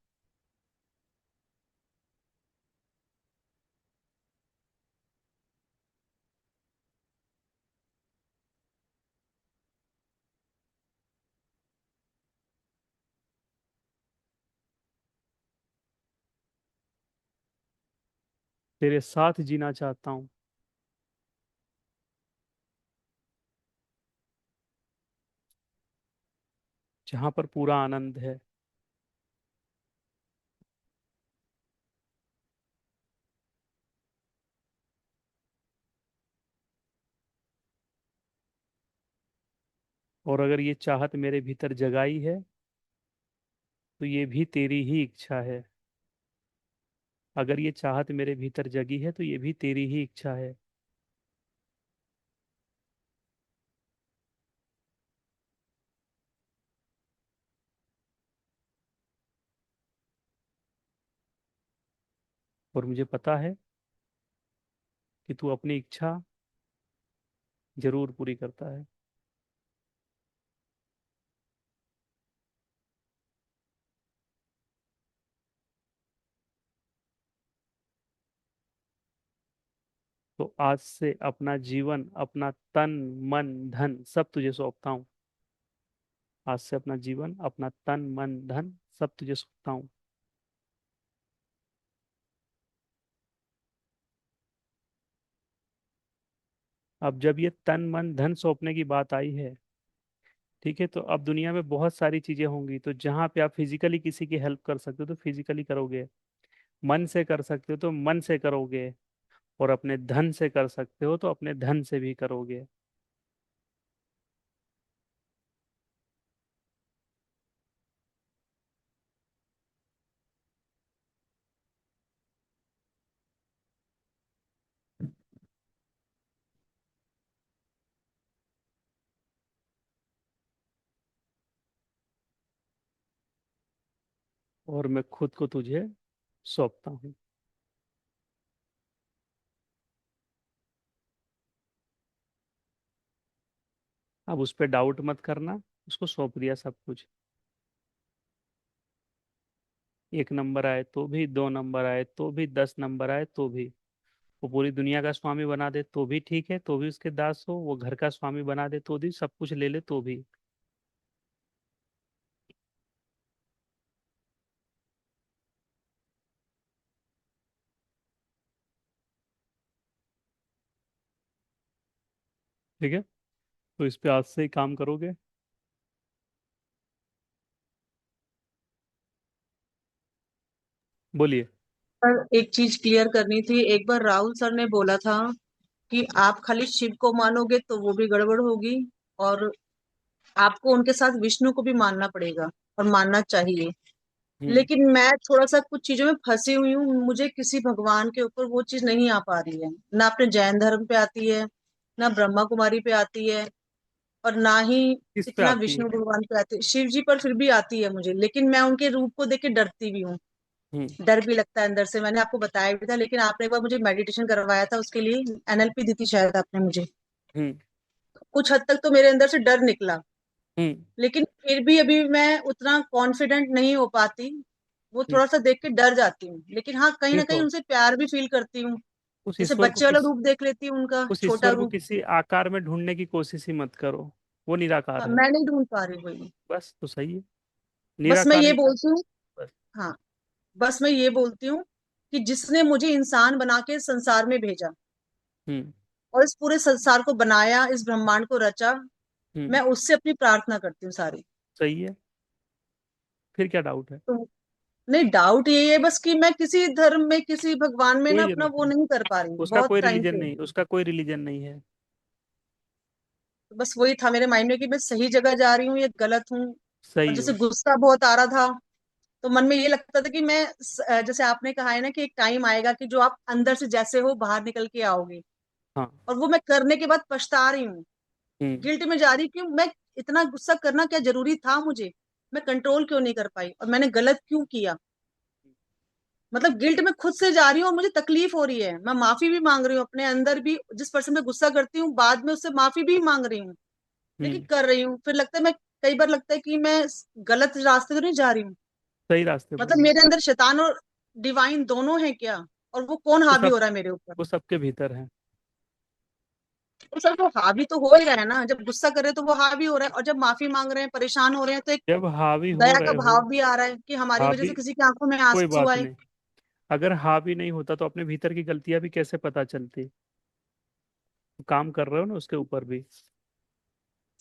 तेरे साथ जीना चाहता हूँ, जहाँ पर पूरा आनंद है। और अगर ये चाहत मेरे भीतर जगाई है, तो ये भी तेरी ही इच्छा है। अगर ये चाहत मेरे भीतर जगी है, तो ये भी तेरी ही इच्छा है। और मुझे पता है कि तू अपनी इच्छा जरूर पूरी करता है। तो आज से अपना जीवन, अपना तन, मन, धन सब तुझे सौंपता हूँ। आज से अपना जीवन, अपना तन, मन, धन सब तुझे सौंपता हूँ। अब जब ये तन, मन, धन सौंपने की बात आई है, ठीक है, तो अब दुनिया में बहुत सारी चीजें होंगी। तो जहाँ पे आप फिजिकली किसी की हेल्प कर सकते हो तो फिजिकली करोगे, मन से कर सकते हो तो मन से करोगे, और अपने धन से कर सकते हो तो अपने धन से भी करोगे। और मैं खुद को तुझे सौंपता हूँ। अब उस पर डाउट मत करना, उसको सौंप दिया सब कुछ। एक नंबर आए तो भी, दो नंबर आए तो भी, 10 नंबर आए तो भी, वो पूरी दुनिया का स्वामी बना दे तो भी ठीक है, तो भी उसके दास हो। वो घर का स्वामी बना दे तो भी, सब कुछ ले ले तो भी। ठीक है, तो इस पे आज से ही काम करोगे। बोलिए। सर एक चीज क्लियर करनी थी। एक बार राहुल सर ने बोला था कि आप खाली शिव को मानोगे तो वो भी गड़बड़ होगी, और आपको उनके साथ विष्णु को भी मानना पड़ेगा और मानना चाहिए। हम्म। लेकिन मैं थोड़ा सा कुछ चीजों में फंसी हुई हूँ, मुझे किसी भगवान के ऊपर वो चीज नहीं आ पा रही है। ना अपने जैन धर्म पे आती है, ना ब्रह्मा कुमारी पे आती है, और ना ही किस पे इतना आती विष्णु है? भगवान पे आती है। शिव जी पर फिर भी आती है मुझे, लेकिन मैं उनके रूप को देख के डरती भी हूँ। हम्म। डर भी लगता है अंदर से, मैंने आपको बताया भी था। लेकिन आपने एक बार मुझे मेडिटेशन करवाया था, उसके लिए एनएलपी दी थी शायद आपने मुझे। हम्म। कुछ हद तक तो मेरे अंदर से डर निकला, हम्म। लेकिन फिर भी अभी मैं उतना कॉन्फिडेंट नहीं हो पाती। वो हम्म। थोड़ा सा देख के डर जाती हूँ, लेकिन हाँ कहीं ना कहीं देखो, उनसे प्यार भी फील करती हूँ। उस जैसे ईश्वर को बच्चे वाला किस रूप देख लेती हूँ, उनका उस छोटा ईश्वर को रूप। किसी आकार में ढूंढने की कोशिश ही मत करो। वो निराकार हाँ, है। मैं नहीं ढूंढ पा रही वही। बस तो सही है। बस मैं निराकार ये है सब। बोलती हूँ। बस। हाँ, बस मैं ये बोलती हूँ कि जिसने मुझे इंसान बना के संसार में भेजा हम्म। और इस पूरे संसार को बनाया, इस ब्रह्मांड को रचा, हम्म। मैं उससे अपनी प्रार्थना करती हूँ सारी। सही है। फिर क्या डाउट है? तो नहीं, डाउट यही है बस कि मैं किसी धर्म में, किसी भगवान में ना कोई अपना जरूरत वो नहीं। नहीं कर पा रही हूँ उसका बहुत कोई टाइम रिलीजन से। नहीं, उसका कोई रिलीजन नहीं है। तो बस वही था मेरे माइंड में कि मैं सही जगह जा रही हूँ या गलत हूँ। और सही जैसे हो। गुस्सा बहुत आ रहा था, तो मन में ये लगता था कि मैं जैसे आपने कहा है ना कि एक टाइम आएगा कि जो आप अंदर से जैसे हो बाहर निकल के आओगे। हाँ। और वो मैं करने के बाद पछता रही हूँ, हम्म। गिल्ट में जा रही हूँ कि मैं इतना गुस्सा करना क्या जरूरी था मुझे, मैं कंट्रोल क्यों नहीं कर पाई और मैंने गलत क्यों किया। मतलब गिल्ट में खुद से जा रही हूँ और मुझे तकलीफ हो रही है। मैं माफी भी मांग रही हूँ अपने अंदर भी, जिस पर्सन पे गुस्सा करती हूँ बाद में उससे माफी भी मांग रही हूँ। लेकिन हम्म। कर रही हूँ, फिर लगता है मैं, कई बार लगता है कि मैं गलत रास्ते तो नहीं जा रही हूँ। सही रास्ते पर मतलब हो। मेरे अंदर शैतान और डिवाइन दोनों है क्या, और वो कौन वो हावी सब हो रहा है मेरे ऊपर। वो सबके भीतर है। तो सर वो हावी तो हो ही रहा है ना, जब गुस्सा कर रहे हैं तो वो हावी हो रहा है, और जब माफी मांग रहे हैं, परेशान हो रहे हैं, तो एक जब हावी हो दया का रहे हो। भाव भी आ रहा है कि हमारी वजह हावी, से किसी की आंखों में कोई आंसू बात आए। नहीं। अगर हावी नहीं होता तो अपने भीतर की गलतियां भी कैसे पता चलती? काम कर रहे हो ना उसके ऊपर भी।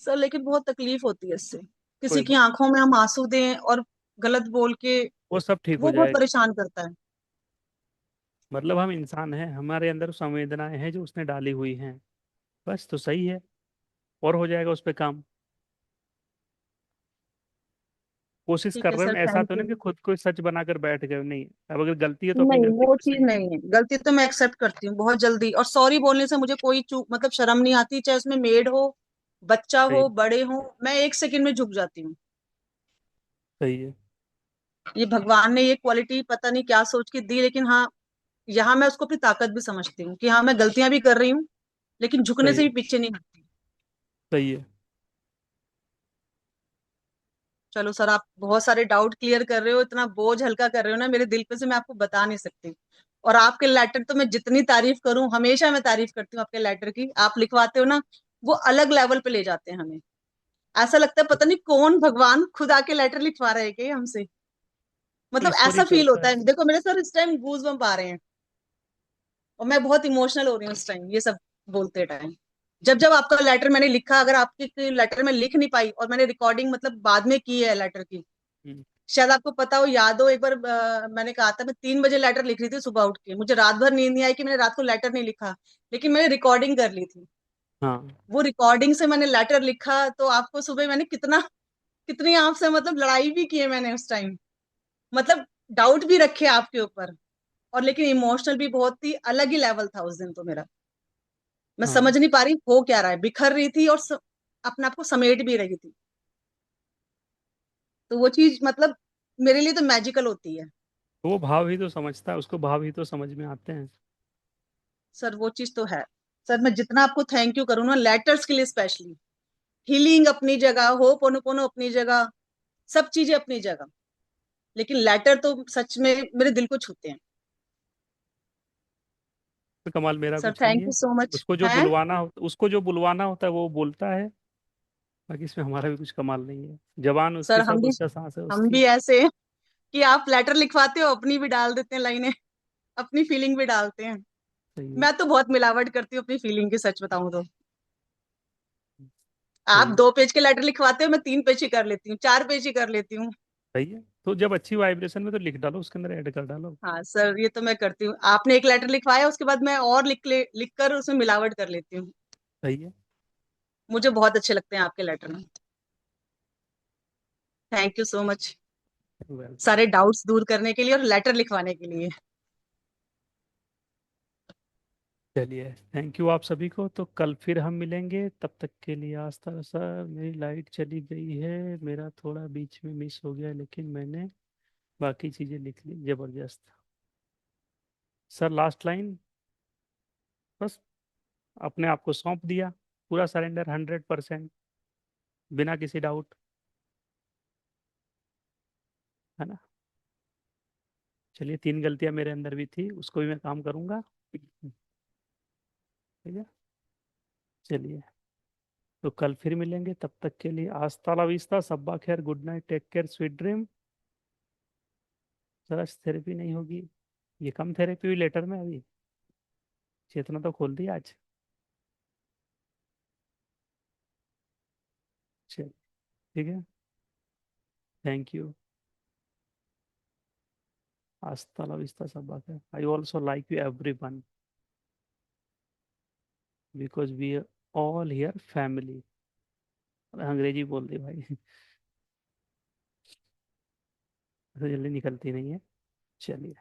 सर लेकिन बहुत तकलीफ होती है इससे, कोई किसी की बात। आंखों में हम आंसू दें और गलत बोल के, वो सब ठीक हो वो बहुत जाएगा। परेशान करता है। मतलब हम इंसान हैं, हमारे अंदर संवेदनाएं हैं जो उसने डाली हुई हैं। बस तो सही है। और हो जाएगा उस पे काम। कोशिश ठीक कर है रहे हो सर, ना, ऐसा थैंक तो नहीं यू। कि खुद को सच बनाकर बैठ गए हो। नहीं, अब अगर गलती है तो अपनी नहीं, गलती वो पे चीज सही। नहीं है, गलती तो मैं एक्सेप्ट करती हूँ बहुत जल्दी, और सॉरी बोलने से मुझे कोई चूक मतलब शर्म नहीं आती, चाहे उसमें मेड हो, बच्चा सही। हो, बड़े हो, मैं एक सेकंड में झुक जाती हूँ। सही है। ये भगवान ने ये क्वालिटी पता नहीं क्या सोच के दी, लेकिन हाँ, यहाँ मैं उसको अपनी ताकत भी समझती हूँ कि हाँ मैं गलतियां भी कर रही हूँ, लेकिन झुकने सही से है। भी पीछे नहीं हटती। सही है। चलो सर, आप बहुत सारे डाउट क्लियर कर रहे हो, इतना बोझ हल्का कर रहे हो ना मेरे दिल पे से, मैं आपको बता नहीं सकती। और आपके लेटर तो मैं जितनी तारीफ करूं, हमेशा मैं तारीफ करती हूँ आपके लेटर की, आप लिखवाते हो ना, वो अलग लेवल पे ले जाते हैं हमें। ऐसा लगता है पता नहीं कौन भगवान खुद आके लेटर लिखवा रहे हैं क्या हमसे। तो मतलब ईश्वर ही ऐसा तो फील होता होता है। है, देखो मेरे सर इस टाइम गूज बम्प आ रहे हैं, और मैं बहुत इमोशनल हो रही हूँ इस टाइम ये सब बोलते टाइम। जब जब आपका लेटर मैंने लिखा, अगर आपके लेटर में लिख नहीं पाई, और मैंने रिकॉर्डिंग मतलब बाद में की है लेटर की, हम्म। शायद आपको पता हो, याद हो, एक बार मैंने कहा था मैं 3 बजे लेटर लिख रही थी सुबह उठ के, मुझे रात भर नींद नहीं आई कि मैंने रात को लेटर नहीं लिखा, लेकिन मैंने रिकॉर्डिंग कर ली थी। हाँ। वो रिकॉर्डिंग से मैंने लेटर लिखा, तो आपको सुबह मैंने कितना, कितनी आपसे मतलब लड़ाई भी की है मैंने उस टाइम, मतलब डाउट भी रखे आपके ऊपर, और लेकिन इमोशनल भी बहुत ही अलग ही लेवल था उस दिन तो मेरा। मैं हाँ। समझ नहीं पा रही हो क्या रहा है, बिखर रही थी और अपने आप को समेट भी रही थी। तो वो चीज मतलब मेरे लिए तो मैजिकल होती है। तो वो भाव ही तो समझता है, उसको भाव ही तो समझ में आते हैं। सर वो चीज तो है। सर मैं जितना आपको थैंक यू करूँ ना लेटर्स के लिए स्पेशली, हीलिंग अपनी जगह, होप ओनोपोनो अपनी जगह, सब चीजें अपनी जगह, लेकिन लेटर तो सच में मेरे दिल को छूते हैं। तो कमाल मेरा सर कुछ नहीं थैंक यू है। सो मच है। उसको जो बुलवाना होता है वो बोलता है। बाकी इसमें हमारा भी कुछ कमाल नहीं है। जबान सर उसकी, सब उसका, सांस है हम उसकी। भी ऐसे हैं कि आप लेटर लिखवाते हो अपनी भी डाल देते हैं लाइनें, अपनी फीलिंग भी डालते हैं। सही है। मैं तो बहुत मिलावट करती हूँ अपनी फीलिंग की, सच बताऊं तो। आप सही है। 2 पेज के लेटर लिखवाते हो, मैं 3 पेज ही कर लेती हूँ, 4 पेज ही कर लेती हूँ। सही है, तो जब अच्छी वाइब्रेशन में तो लिख डालो, उसके अंदर ऐड कर डालो। हाँ सर ये तो मैं करती हूँ, आपने एक लेटर लिखवाया उसके बाद मैं और लिख कर उसमें मिलावट कर लेती हूँ। सही है। मुझे बहुत अच्छे लगते हैं आपके लेटर में। Thank you so much, welcome. सारे डाउट्स दूर करने के लिए और लेटर लिखवाने के लिए। चलिए, थैंक यू आप सभी को। तो कल फिर हम मिलेंगे, तब तक के लिए आस्था सर, मेरी लाइट चली गई है, मेरा थोड़ा बीच में मिस हो गया, लेकिन मैंने बाकी चीजें लिख ली जबरदस्त। सर लास्ट लाइन, बस अपने आप को सौंप दिया, पूरा सरेंडर 100%, बिना किसी डाउट, है ना। चलिए, 3 गलतियां मेरे अंदर भी थी, उसको भी मैं काम करूंगा। ठीक है। चलिए, तो कल फिर मिलेंगे, तब तक के लिए आस्ता ला विस्ता, सब्बा खैर, good night, take care, sweet dream. Sir आज थेरेपी नहीं होगी, ये कम थेरेपी हुई लेटर में अभी। चेतना तो खोल दिया आज। चल, ठीक है। Thank you. आस्ता ला विस्ता, सब्बा खैर। I also like you everyone, because we are all here family. अंग्रेजी बोल दी भाई। तो जल्दी निकलती नहीं है। चलिए।